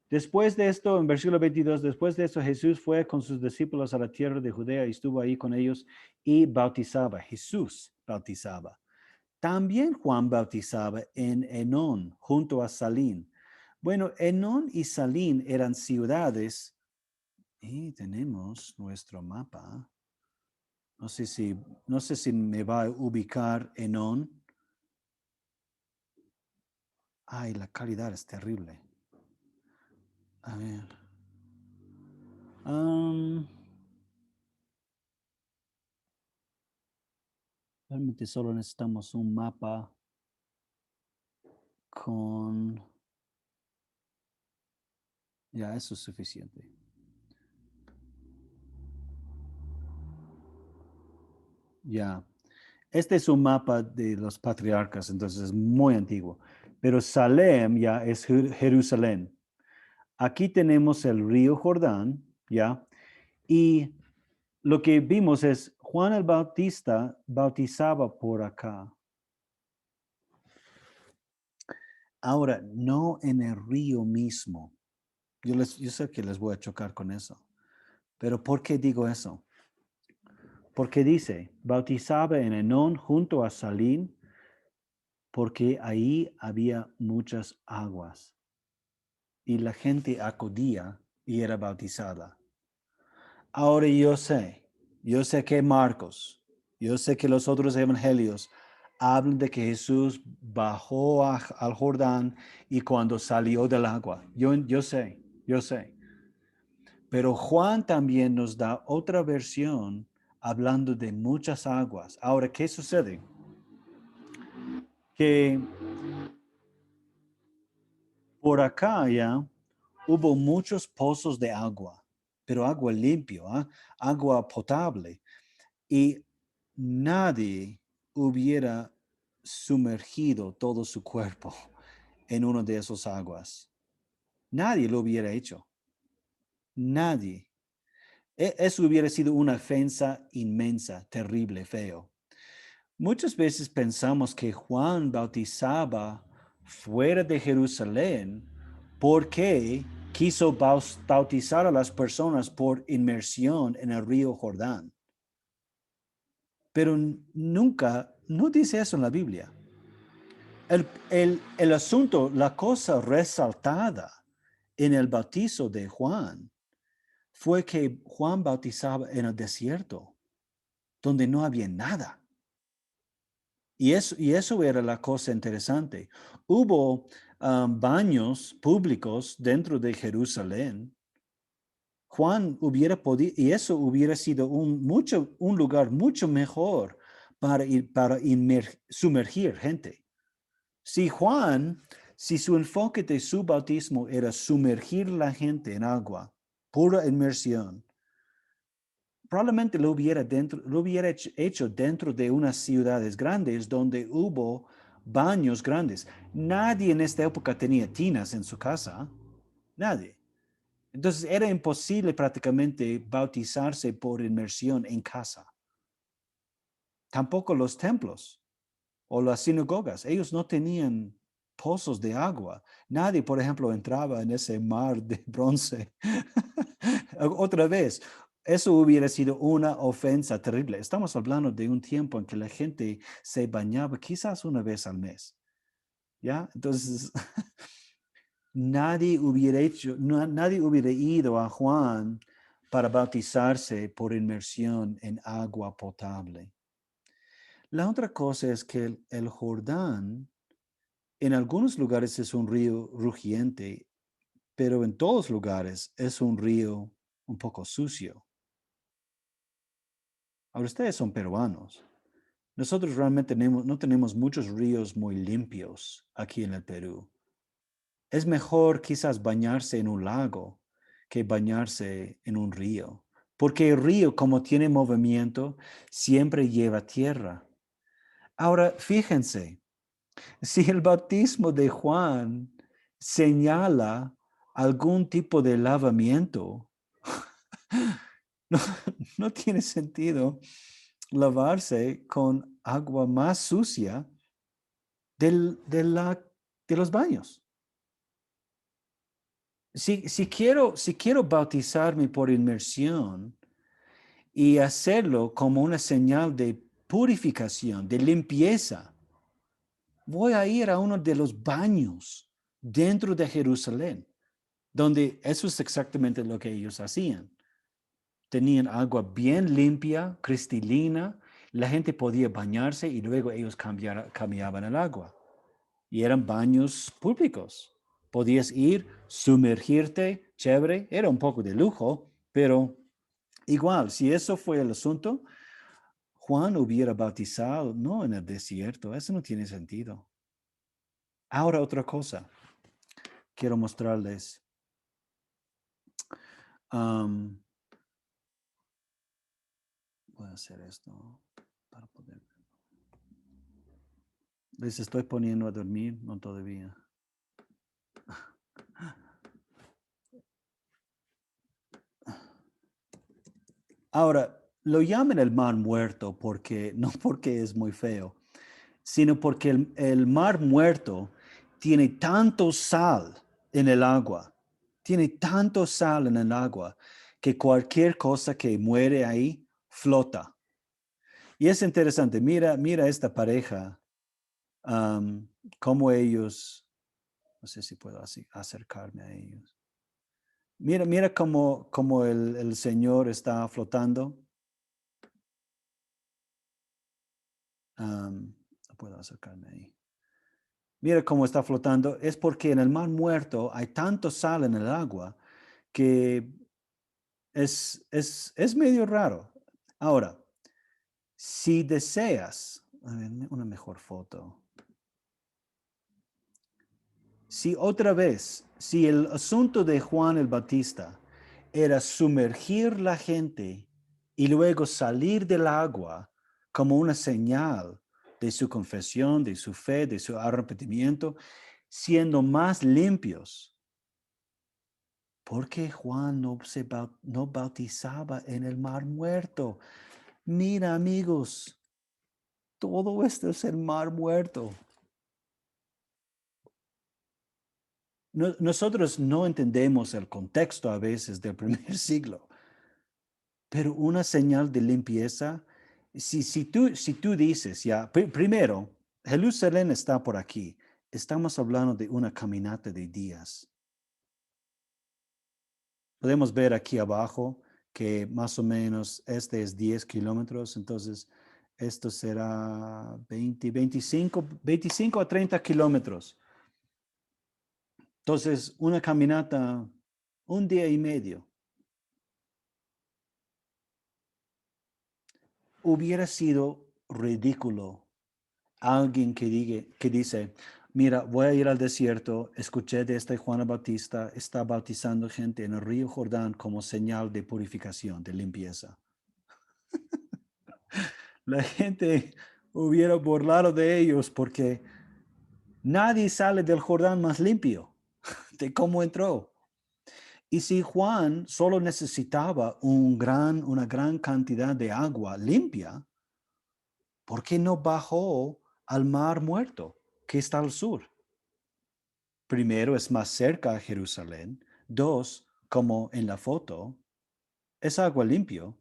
Después de esto, en versículo 22, después de esto Jesús fue con sus discípulos a la tierra de Judea y estuvo ahí con ellos y bautizaba. Jesús bautizaba. También Juan bautizaba en Enón, junto a Salín. Bueno, Enón y Salín eran ciudades y tenemos nuestro mapa. No sé si me va a ubicar Enón. Ay, la calidad es terrible. A ver. Realmente solo necesitamos un mapa con... Ya, eso es suficiente. Ya. Este es un mapa de los patriarcas, entonces es muy antiguo. Pero Salem ya es Jerusalén. Aquí tenemos el río Jordán, ya. Y lo que vimos es Juan el Bautista bautizaba por acá. Ahora, no en el río mismo. Yo sé que les voy a chocar con eso. Pero ¿por qué digo eso? Porque dice, bautizaba en Enón junto a Salín, porque ahí había muchas aguas. Y la gente acudía y era bautizada. Ahora yo sé que Marcos, Yo sé que los otros evangelios hablan de que Jesús bajó al Jordán y cuando salió del agua. Yo sé. Pero Juan también nos da otra versión hablando de muchas aguas. Ahora, ¿qué sucede? Que por acá ya hubo muchos pozos de agua, pero agua limpia, agua potable. Y nadie hubiera sumergido todo su cuerpo en una de esas aguas. Nadie lo hubiera hecho. Nadie. Eso hubiera sido una ofensa inmensa, terrible, feo. Muchas veces pensamos que Juan bautizaba fuera de Jerusalén porque quiso bautizar a las personas por inmersión en el río Jordán. Pero nunca, no dice eso en la Biblia. El asunto, la cosa resaltada en el bautizo de Juan fue que Juan bautizaba en el desierto, donde no había nada. Y eso era la cosa interesante. Hubo baños públicos dentro de Jerusalén. Juan hubiera podido, y eso hubiera sido un lugar mucho mejor para sumergir gente. Si su enfoque de su bautismo era sumergir la gente en agua, pura inmersión, probablemente lo hubiera hecho dentro de unas ciudades grandes donde hubo baños grandes. Nadie en esta época tenía tinas en su casa. Nadie. Entonces era imposible prácticamente bautizarse por inmersión en casa. Tampoco los templos o las sinagogas. Ellos no tenían pozos de agua. Nadie, por ejemplo, entraba en ese mar de bronce. Otra vez, eso hubiera sido una ofensa terrible. Estamos hablando de un tiempo en que la gente se bañaba quizás una vez al mes. ¿Ya? Entonces, nadie hubiera ido a Juan para bautizarse por inmersión en agua potable. La otra cosa es que el Jordán en algunos lugares es un río rugiente, pero en todos lugares es un río un poco sucio. Ahora ustedes son peruanos. Nosotros realmente no tenemos muchos ríos muy limpios aquí en el Perú. Es mejor quizás bañarse en un lago que bañarse en un río, porque el río, como tiene movimiento, siempre lleva tierra. Ahora, fíjense, si el bautismo de Juan señala algún tipo de lavamiento, no, no tiene sentido lavarse con agua más sucia de los baños. Si quiero bautizarme por inmersión y hacerlo como una señal de purificación, de limpieza, voy a ir a uno de los baños dentro de Jerusalén, donde eso es exactamente lo que ellos hacían. Tenían agua bien limpia, cristalina, la gente podía bañarse y luego ellos cambiaban el agua. Y eran baños públicos. Podías ir, sumergirte, chévere, era un poco de lujo, pero igual, si eso fue el asunto, Juan hubiera bautizado, no en el desierto, eso no tiene sentido. Ahora otra cosa, quiero mostrarles. Voy a hacer esto para poder. Les estoy poniendo a dormir, no todavía. Ahora, lo llaman el mar muerto no porque es muy feo, sino porque el mar muerto tiene tanto sal en el agua, que cualquier cosa que muere ahí flota. Y es interesante, mira esta pareja, cómo ellos, no sé si puedo acercarme a ellos. Mira cómo el Señor está flotando. No puedo acercarme ahí. Mira cómo está flotando. Es porque en el mar muerto hay tanto sal en el agua que es medio raro. Ahora, si deseas, a ver, una mejor foto. Si otra vez, si el asunto de Juan el Bautista era sumergir la gente y luego salir del agua como una señal de su confesión, de su fe, de su arrepentimiento, siendo más limpios, ¿por qué Juan no bautizaba en el mar muerto? Mira, amigos, todo esto es el mar muerto. Nosotros no entendemos el contexto a veces del primer siglo, pero una señal de limpieza, si tú dices, ya, primero, Jerusalén está por aquí, estamos hablando de una caminata de días. Podemos ver aquí abajo que más o menos este es 10 kilómetros, entonces esto será 25 a 30 kilómetros. Entonces, una caminata, un día y medio. Hubiera sido ridículo alguien que dice, mira, voy a ir al desierto, escuché de este Juan el Bautista, está bautizando gente en el río Jordán como señal de purificación, de limpieza. La gente hubiera burlado de ellos porque nadie sale del Jordán más limpio de cómo entró. Y si Juan solo necesitaba una gran cantidad de agua limpia, ¿por qué no bajó al mar muerto que está al sur? Primero, es más cerca a Jerusalén. Dos, como en la foto, es agua limpio.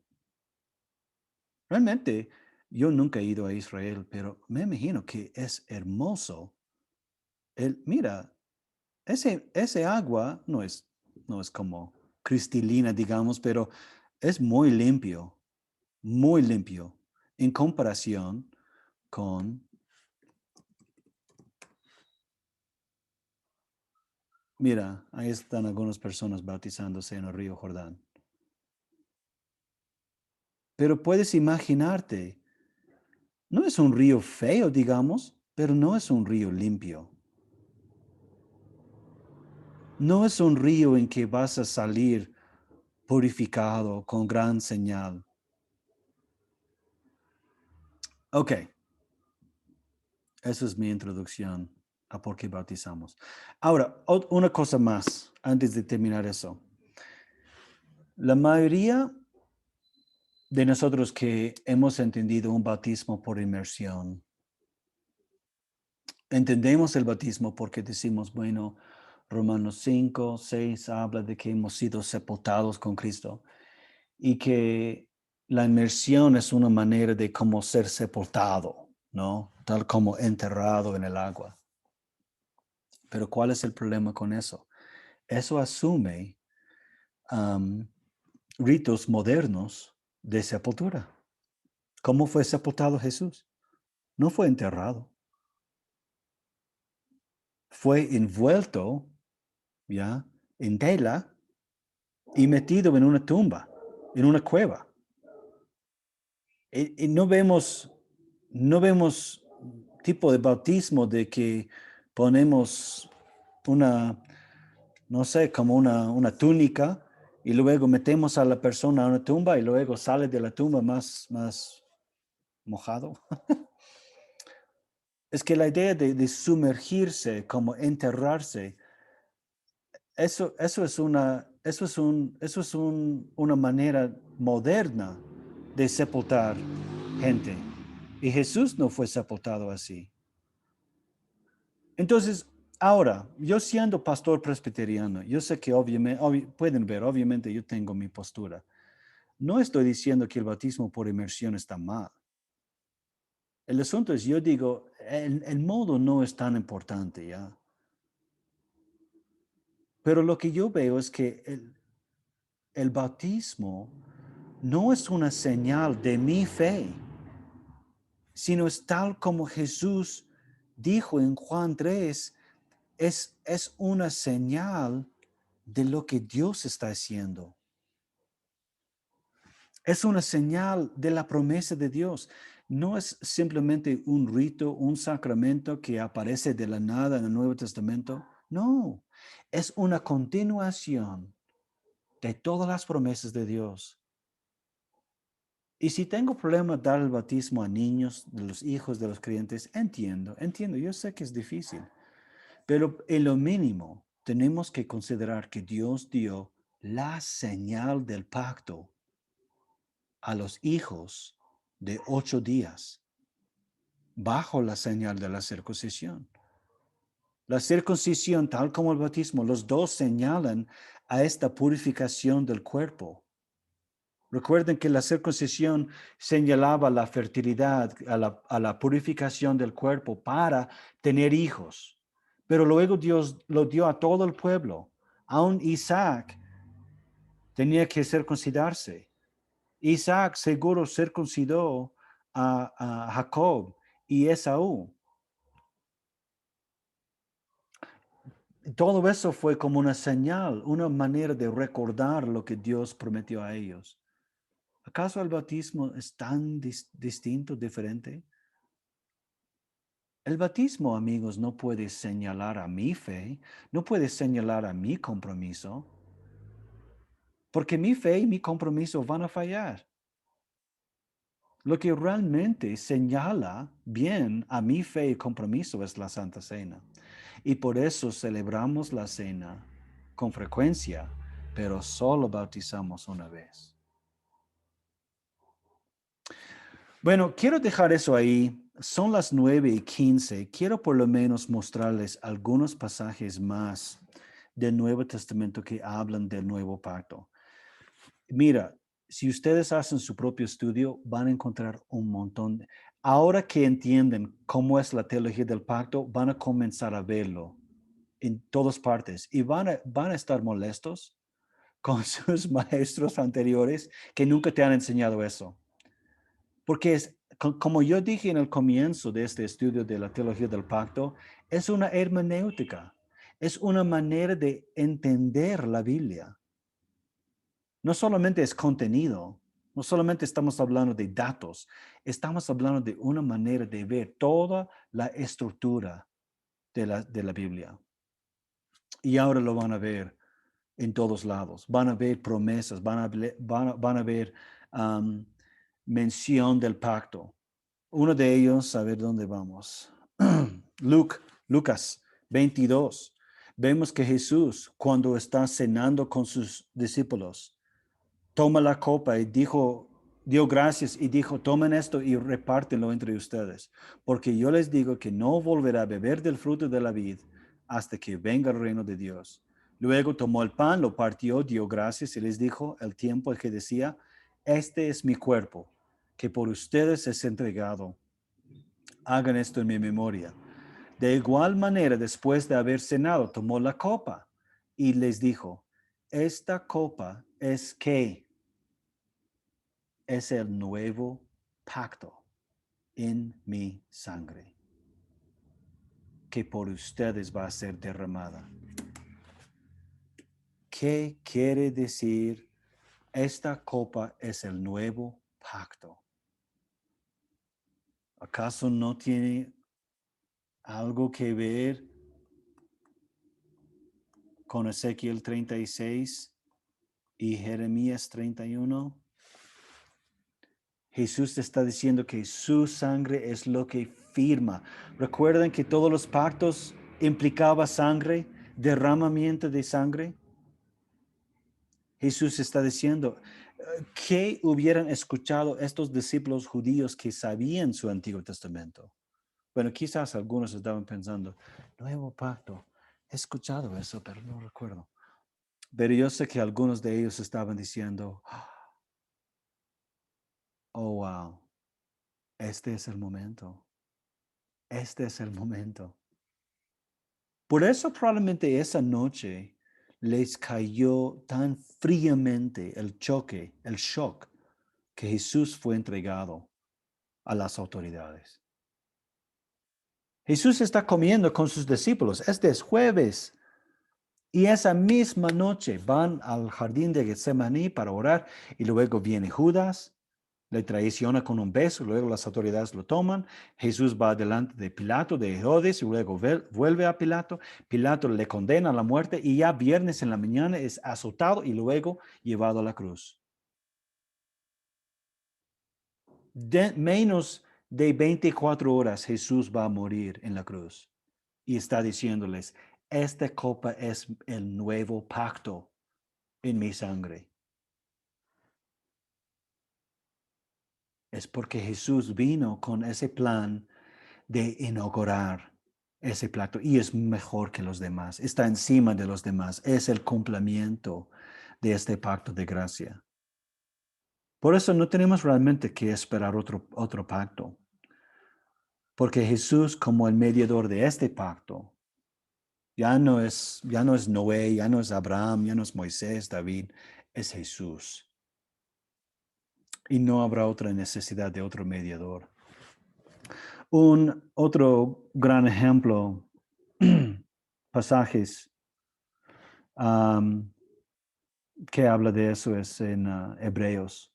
Realmente, yo nunca he ido a Israel, pero me imagino que es hermoso. Mira, ese agua no es como cristalina, digamos, pero es muy limpio en comparación con, mira, ahí están algunas personas bautizándose en el río Jordán. Pero puedes imaginarte, no es un río feo, digamos, pero no es un río limpio. No es un río en que vas a salir purificado con gran señal. Ok, esa es mi introducción a por qué bautizamos. Ahora, una cosa más antes de terminar eso. La mayoría de nosotros que hemos entendido un bautismo por inmersión, entendemos el bautismo porque decimos, bueno, Romanos 5, 6 habla de que hemos sido sepultados con Cristo y que la inmersión es una manera de cómo ser sepultado, ¿no? Tal como enterrado en el agua. Pero ¿cuál es el problema con eso? Eso asume ritos modernos de sepultura. ¿Cómo fue sepultado Jesús? No fue enterrado. Fue envuelto, ¿ya?, en tela y metido en una tumba, en una cueva. Y no vemos tipo de bautismo de que ponemos no sé, como una túnica y luego metemos a la persona a una tumba y luego sale de la tumba más mojado. Es que la idea de sumergirse, como enterrarse, eso es una manera moderna de sepultar gente. Y Jesús no fue sepultado así. Entonces, ahora, yo siendo pastor presbiteriano, yo sé que pueden ver, obviamente yo tengo mi postura. No estoy diciendo que el bautismo por inmersión está mal. El asunto es, yo digo, el modo no es tan importante, ¿ya? Pero lo que yo veo es que el bautismo no es una señal de mi fe. sino es tal como Jesús dijo en Juan 3, es una señal de lo que Dios está haciendo. Es una señal de la promesa de Dios. No es simplemente un rito, un sacramento que aparece de la nada en el Nuevo Testamento. No, es una continuación de todas las promesas de Dios. Y si tengo problema dar el bautismo a niños, de los hijos de los creyentes, entiendo, yo sé que es difícil, pero en lo mínimo tenemos que considerar que Dios dio la señal del pacto a los hijos de 8 días bajo la señal de la circuncisión. La circuncisión, tal como el bautismo, los dos señalan a esta purificación del cuerpo. Recuerden que la circuncisión señalaba la fertilidad, a la purificación del cuerpo para tener hijos. Pero luego Dios lo dio a todo el pueblo. Aún Isaac tenía que circuncidarse. Isaac seguro circuncidó a Jacob y Esaú. Todo eso fue como una señal, una manera de recordar lo que Dios prometió a ellos. ¿Acaso el bautismo es tan distinto, diferente? El bautismo, amigos, no puede señalar a mi fe, no puede señalar a mi compromiso, porque mi fe y mi compromiso van a fallar. Lo que realmente señala bien a mi fe y compromiso es la Santa Cena. Y por eso celebramos la cena con frecuencia, pero solo bautizamos una vez. Bueno, quiero dejar eso ahí. Son las 9:15. Quiero por lo menos mostrarles algunos pasajes más del Nuevo Testamento que hablan del nuevo pacto. Mira, si ustedes hacen su propio estudio, van a encontrar un montón. Ahora que entienden cómo es la teología del pacto, van a comenzar a verlo en todas partes y van a estar molestos con sus maestros anteriores que nunca te han enseñado eso. Porque como yo dije en el comienzo de este estudio de la teología del pacto, es una hermenéutica, es una manera de entender la Biblia. No solamente es contenido, no solamente estamos hablando de datos, estamos hablando de una manera de ver toda la estructura de la Biblia. Y ahora lo van a ver en todos lados. Van a ver promesas, van a ver mención del pacto. Uno de ellos, a ver dónde vamos. Lucas 22. Vemos que Jesús, cuando está cenando con sus discípulos, toma la copa y dio gracias y dijo, tomen esto y repártenlo entre ustedes, porque yo les digo que no volverá a beber del fruto de la vid hasta que venga el reino de Dios. Luego tomó el pan, lo partió, dio gracias y les dijo el tiempo que decía, este es mi cuerpo, que por ustedes es entregado. Hagan esto en mi memoria. De igual manera, después de haber cenado, tomó la copa y les dijo, esta copa es ¿qué? Es el nuevo pacto en mi sangre, que por ustedes va a ser derramada. ¿Qué quiere decir? Esta copa es el nuevo pacto. ¿Acaso no tiene algo que ver con Ezequiel 36 y Jeremías 31? Jesús está diciendo que su sangre es lo que firma. ¿Recuerdan que todos los pactos implicaban sangre, derramamiento de sangre? Jesús está diciendo, ¿qué hubieran escuchado estos discípulos judíos que sabían su Antiguo Testamento? Bueno, quizás algunos estaban pensando, nuevo pacto, he escuchado eso, pero no recuerdo. Pero yo sé que algunos de ellos estaban diciendo, oh, wow, este es el momento. Este es el momento. Por eso probablemente esa noche les cayó tan fríamente el shock, que Jesús fue entregado. a las autoridades. Jesús está comiendo con sus discípulos. Este es jueves. Y esa misma noche van al jardín de Getsemaní para orar y luego viene Judas, le traiciona con un beso, luego las autoridades lo toman. Jesús va delante de Pilato, de Herodes, y luego vuelve a Pilato. Pilato le condena a la muerte y ya viernes en la mañana es azotado y luego llevado a la cruz. Menos de 24 horas Jesús va a morir en la cruz y está diciéndoles, esta copa es el nuevo pacto en mi sangre. Es porque Jesús vino con ese plan de inaugurar ese pacto y es mejor que los demás, está encima de los demás, es el cumplimiento de este pacto de gracia. Por eso no tenemos realmente que esperar otro pacto, porque Jesús como el mediador de este pacto, ya no es Noé, ya no es Abraham, ya no es Moisés, David, es Jesús. Y no habrá otra necesidad de otro mediador. Un otro gran ejemplo, pasajes que habla de eso es en Hebreos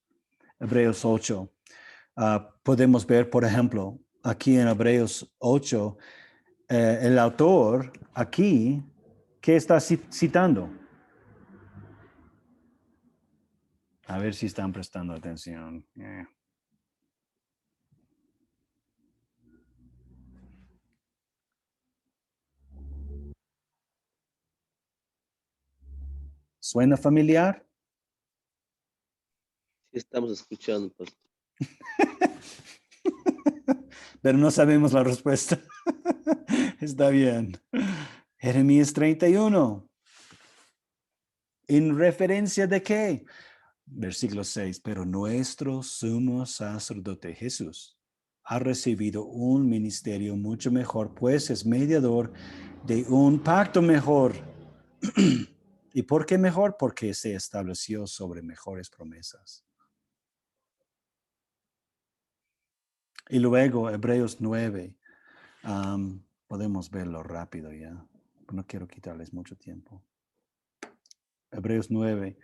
8. Podemos ver, por ejemplo, aquí en Hebreos 8, el autor aquí, ¿qué está citando? A ver si están prestando atención. ¿Suena familiar? Sí, estamos escuchando, pastor. Pero no sabemos la respuesta. Está bien. Jeremías 31. ¿En referencia de qué? Versículo 6. Pero nuestro sumo sacerdote Jesús ha recibido un ministerio mucho mejor, pues es mediador de un pacto mejor. ¿Y por qué mejor? Porque se estableció sobre mejores promesas. Y luego Hebreos 9. Podemos verlo rápido ya. No quiero quitarles mucho tiempo. Hebreos 9,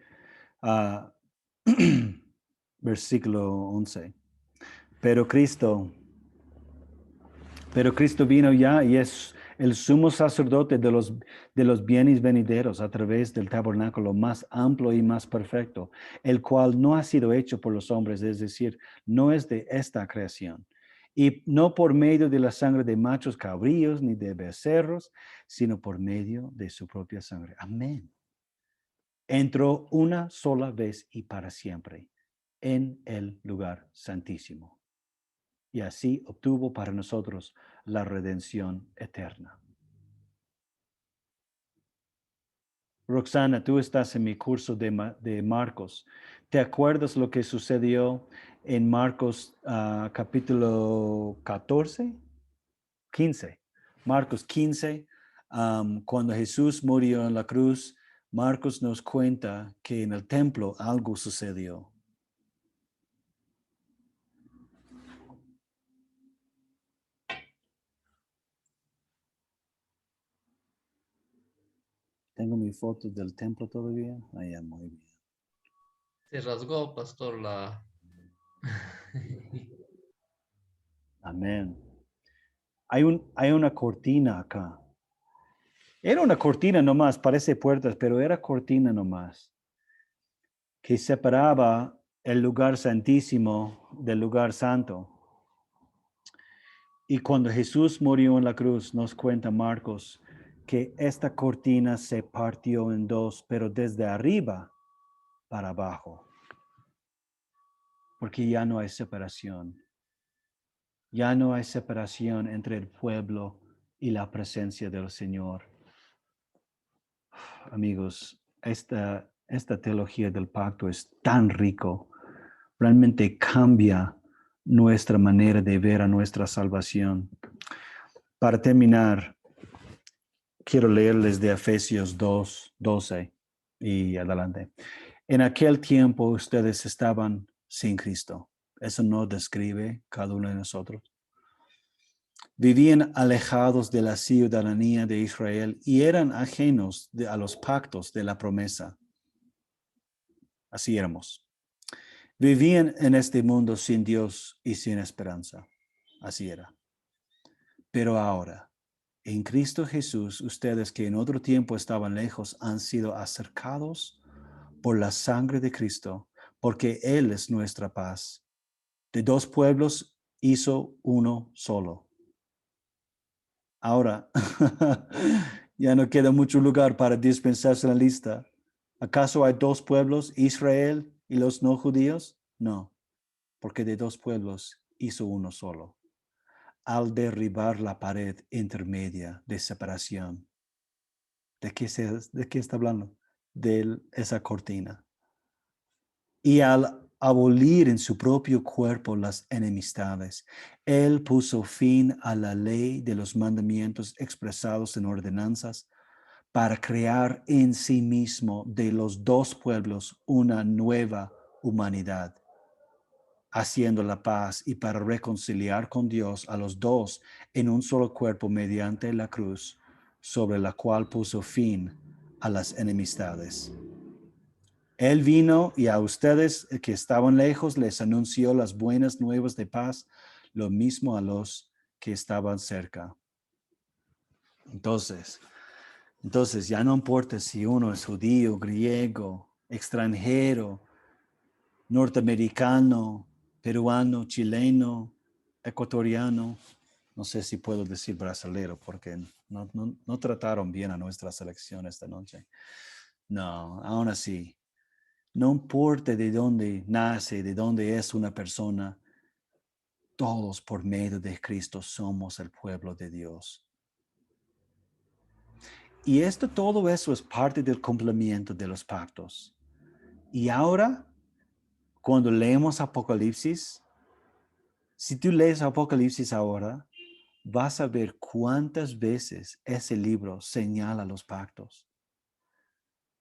versículo 11. Pero Cristo vino ya y es el sumo sacerdote de los bienes venideros a través del tabernáculo más amplio y más perfecto, el cual no ha sido hecho por los hombres, es decir, no es de esta creación. Y no por medio de la sangre de machos cabríos ni de becerros, sino por medio de su propia sangre. Amén. Entró una sola vez y para siempre en el lugar santísimo. Y así obtuvo para nosotros la redención eterna. Roxana, tú estás en mi curso de Marcos. ¿Te acuerdas lo que sucedió en Marcos capítulo 15? Marcos 15, cuando Jesús murió en la cruz, Marcos nos cuenta que en el templo algo sucedió. Tengo mi foto del templo todavía. Ya, muy bien. Se rasgó, pastor, la... Amén. Hay una cortina acá. Era una cortina nomás, parece puertas, pero era cortina nomás, que separaba el lugar santísimo del lugar santo. Y cuando Jesús murió en la cruz, nos cuenta Marcos que esta cortina se partió en dos, pero desde arriba para abajo. Porque ya no hay separación. Ya no hay separación entre el pueblo y la presencia del Señor. Amigos, esta teología del pacto es tan rico. Realmente cambia nuestra manera de ver a nuestra salvación. Para terminar, quiero leerles de Efesios 2:12 y adelante. En aquel tiempo ustedes estaban sin Cristo, Eso no describe cada uno de nosotros. Vivían alejados de la ciudadanía de Israel y eran ajenos a los pactos de la promesa. Así éramos. Vivían en este mundo sin Dios y sin esperanza. Así era. Pero ahora, en Cristo Jesús, ustedes que en otro tiempo estaban lejos han sido acercados por la sangre de Cristo, porque Él es nuestra paz. De dos pueblos hizo uno solo. Ahora, ya no queda mucho lugar para dispensarse la lista. ¿Acaso hay dos pueblos, Israel y los no judíos? No, porque de dos pueblos hizo uno solo, al derribar la pared intermedia de separación. ¿De qué está hablando? De esa cortina. Y al abolir en su propio cuerpo las enemistades, Él puso fin a la ley de los mandamientos expresados en ordenanzas para crear en sí mismo de los dos pueblos una nueva humanidad, haciendo la paz y para reconciliar con Dios a los dos en un solo cuerpo mediante la cruz, sobre la cual puso fin a las enemistades. Él vino y a ustedes que estaban lejos les anunció las buenas nuevas de paz, lo mismo a los que estaban cerca. Entonces ya no importa si uno es judío, griego, extranjero, norteamericano, peruano, chileno, ecuatoriano. No sé si puedo decir brasilero porque no trataron bien a nuestra selección esta noche. No, aún así. No importa de dónde nace, de dónde es una persona, todos por medio de Cristo somos el pueblo de Dios. Y todo eso es parte del cumplimiento de los pactos. Y ahora, cuando leemos Apocalipsis, si tú lees Apocalipsis ahora, vas a ver cuántas veces ese libro señala los pactos.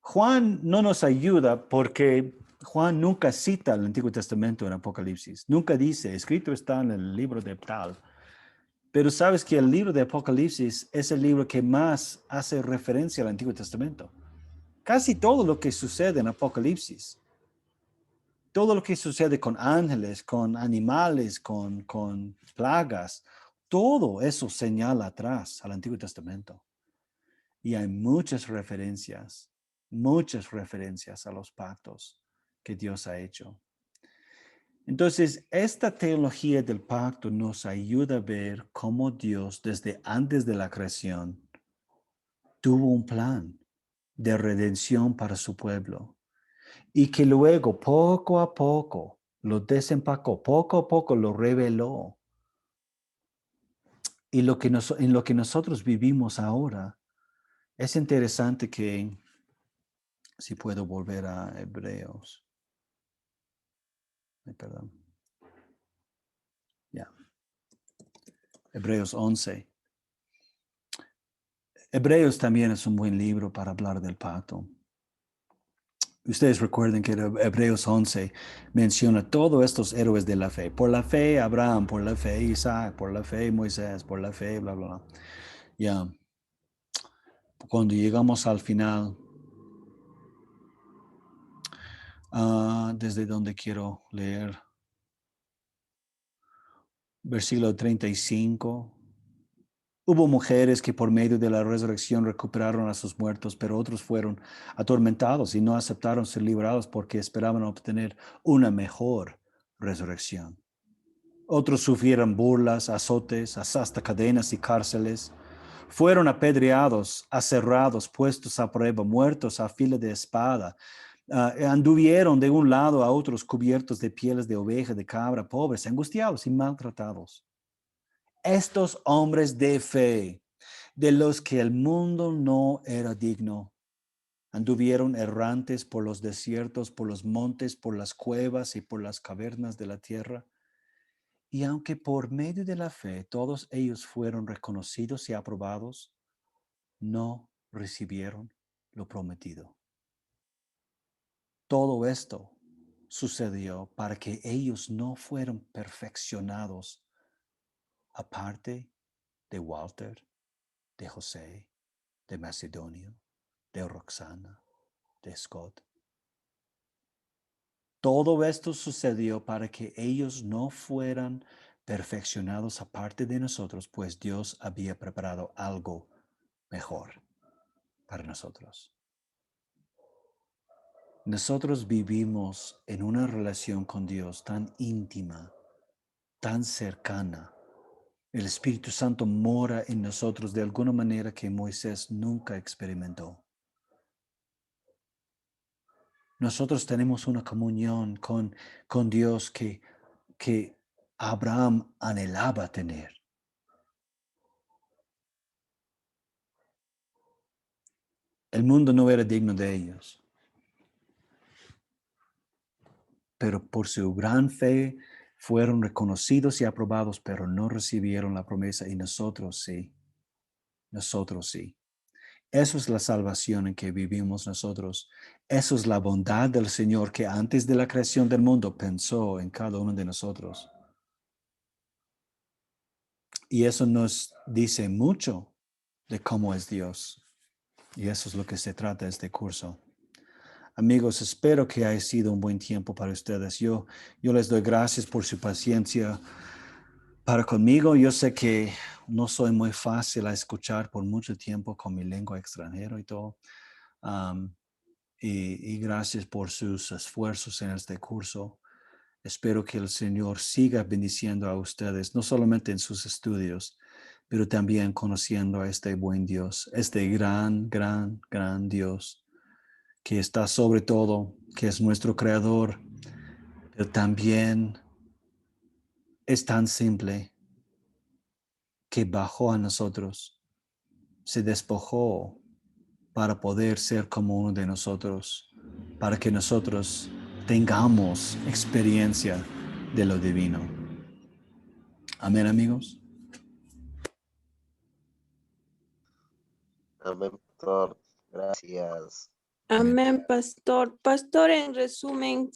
Juan no nos ayuda porque Juan nunca cita el Antiguo Testamento en Apocalipsis. Nunca dice, escrito está en el libro de tal. Pero sabes que el libro de Apocalipsis es el libro que más hace referencia al Antiguo Testamento. Casi todo lo que sucede en Apocalipsis, todo lo que sucede con ángeles, con animales, con plagas, todo eso señala atrás al Antiguo Testamento. Y hay muchas referencias a los pactos que Dios ha hecho. Entonces, esta teología del pacto nos ayuda a ver cómo Dios, desde antes de la creación, tuvo un plan de redención para su pueblo y que luego, poco a poco, lo desempacó, poco a poco lo reveló. Y en lo que nosotros vivimos ahora, es interesante que, si puedo volver a Hebreos. Perdón. Ya. Hebreos 11. Hebreos también es un buen libro para hablar del pacto. Ustedes recuerden que Hebreos 11 menciona todos estos héroes de la fe. Por la fe Abraham, por la fe Isaac, por la fe Moisés, por la fe, bla, bla, bla. Ya. Cuando llegamos al final, desde donde quiero leer, versículo 35. Hubo mujeres que por medio de la resurrección recuperaron a sus muertos, pero otros fueron atormentados y no aceptaron ser liberados porque esperaban obtener una mejor resurrección. Otros sufrieron burlas, azotes, hasta cadenas y cárceles. Fueron apedreados, aserrados, puestos a prueba, muertos a filo de espada. Anduvieron de un lado a otro cubiertos de pieles de oveja, de cabra, pobres, angustiados y maltratados. Estos hombres de fe, de los que el mundo no era digno, anduvieron errantes por los desiertos, por los montes, por las cuevas y por las cavernas de la tierra. Y aunque por medio de la fe todos ellos fueron reconocidos y aprobados, no recibieron lo prometido. Todo esto sucedió para que ellos no fueran perfeccionados aparte de Walter, de José, de Macedonio, de Roxana, de Scott. Todo esto sucedió para que ellos no fueran perfeccionados aparte de nosotros, pues Dios había preparado algo mejor para nosotros. Nosotros vivimos en una relación con Dios tan íntima, tan cercana. El Espíritu Santo mora en nosotros de alguna manera que Moisés nunca experimentó. Nosotros tenemos una comunión con Dios que Abraham anhelaba tener. El mundo no era digno de ellos, pero por su gran fe fueron reconocidos y aprobados, pero no recibieron la promesa, y nosotros sí. Nosotros sí. Eso es la salvación en que vivimos nosotros. Eso es la bondad del Señor que antes de la creación del mundo pensó en cada uno de nosotros. Y eso nos dice mucho de cómo es Dios. Y eso es lo que se trata este curso. Amigos, espero que haya sido un buen tiempo para ustedes. Yo les doy gracias por su paciencia para conmigo. Yo sé que no soy muy fácil a escuchar por mucho tiempo con mi lengua extranjera y todo. Y gracias por sus esfuerzos en este curso. Espero que el Señor siga bendiciendo a ustedes, no solamente en sus estudios, pero también conociendo a este buen Dios, este gran, gran, gran Dios que está sobre todo, que es nuestro creador, pero también es tan simple que bajó a nosotros, se despojó para poder ser como uno de nosotros, para que nosotros tengamos experiencia de lo divino. Amén, amigos. Amén, pastor. Gracias. Amén, pastor. Pastor, en resumen,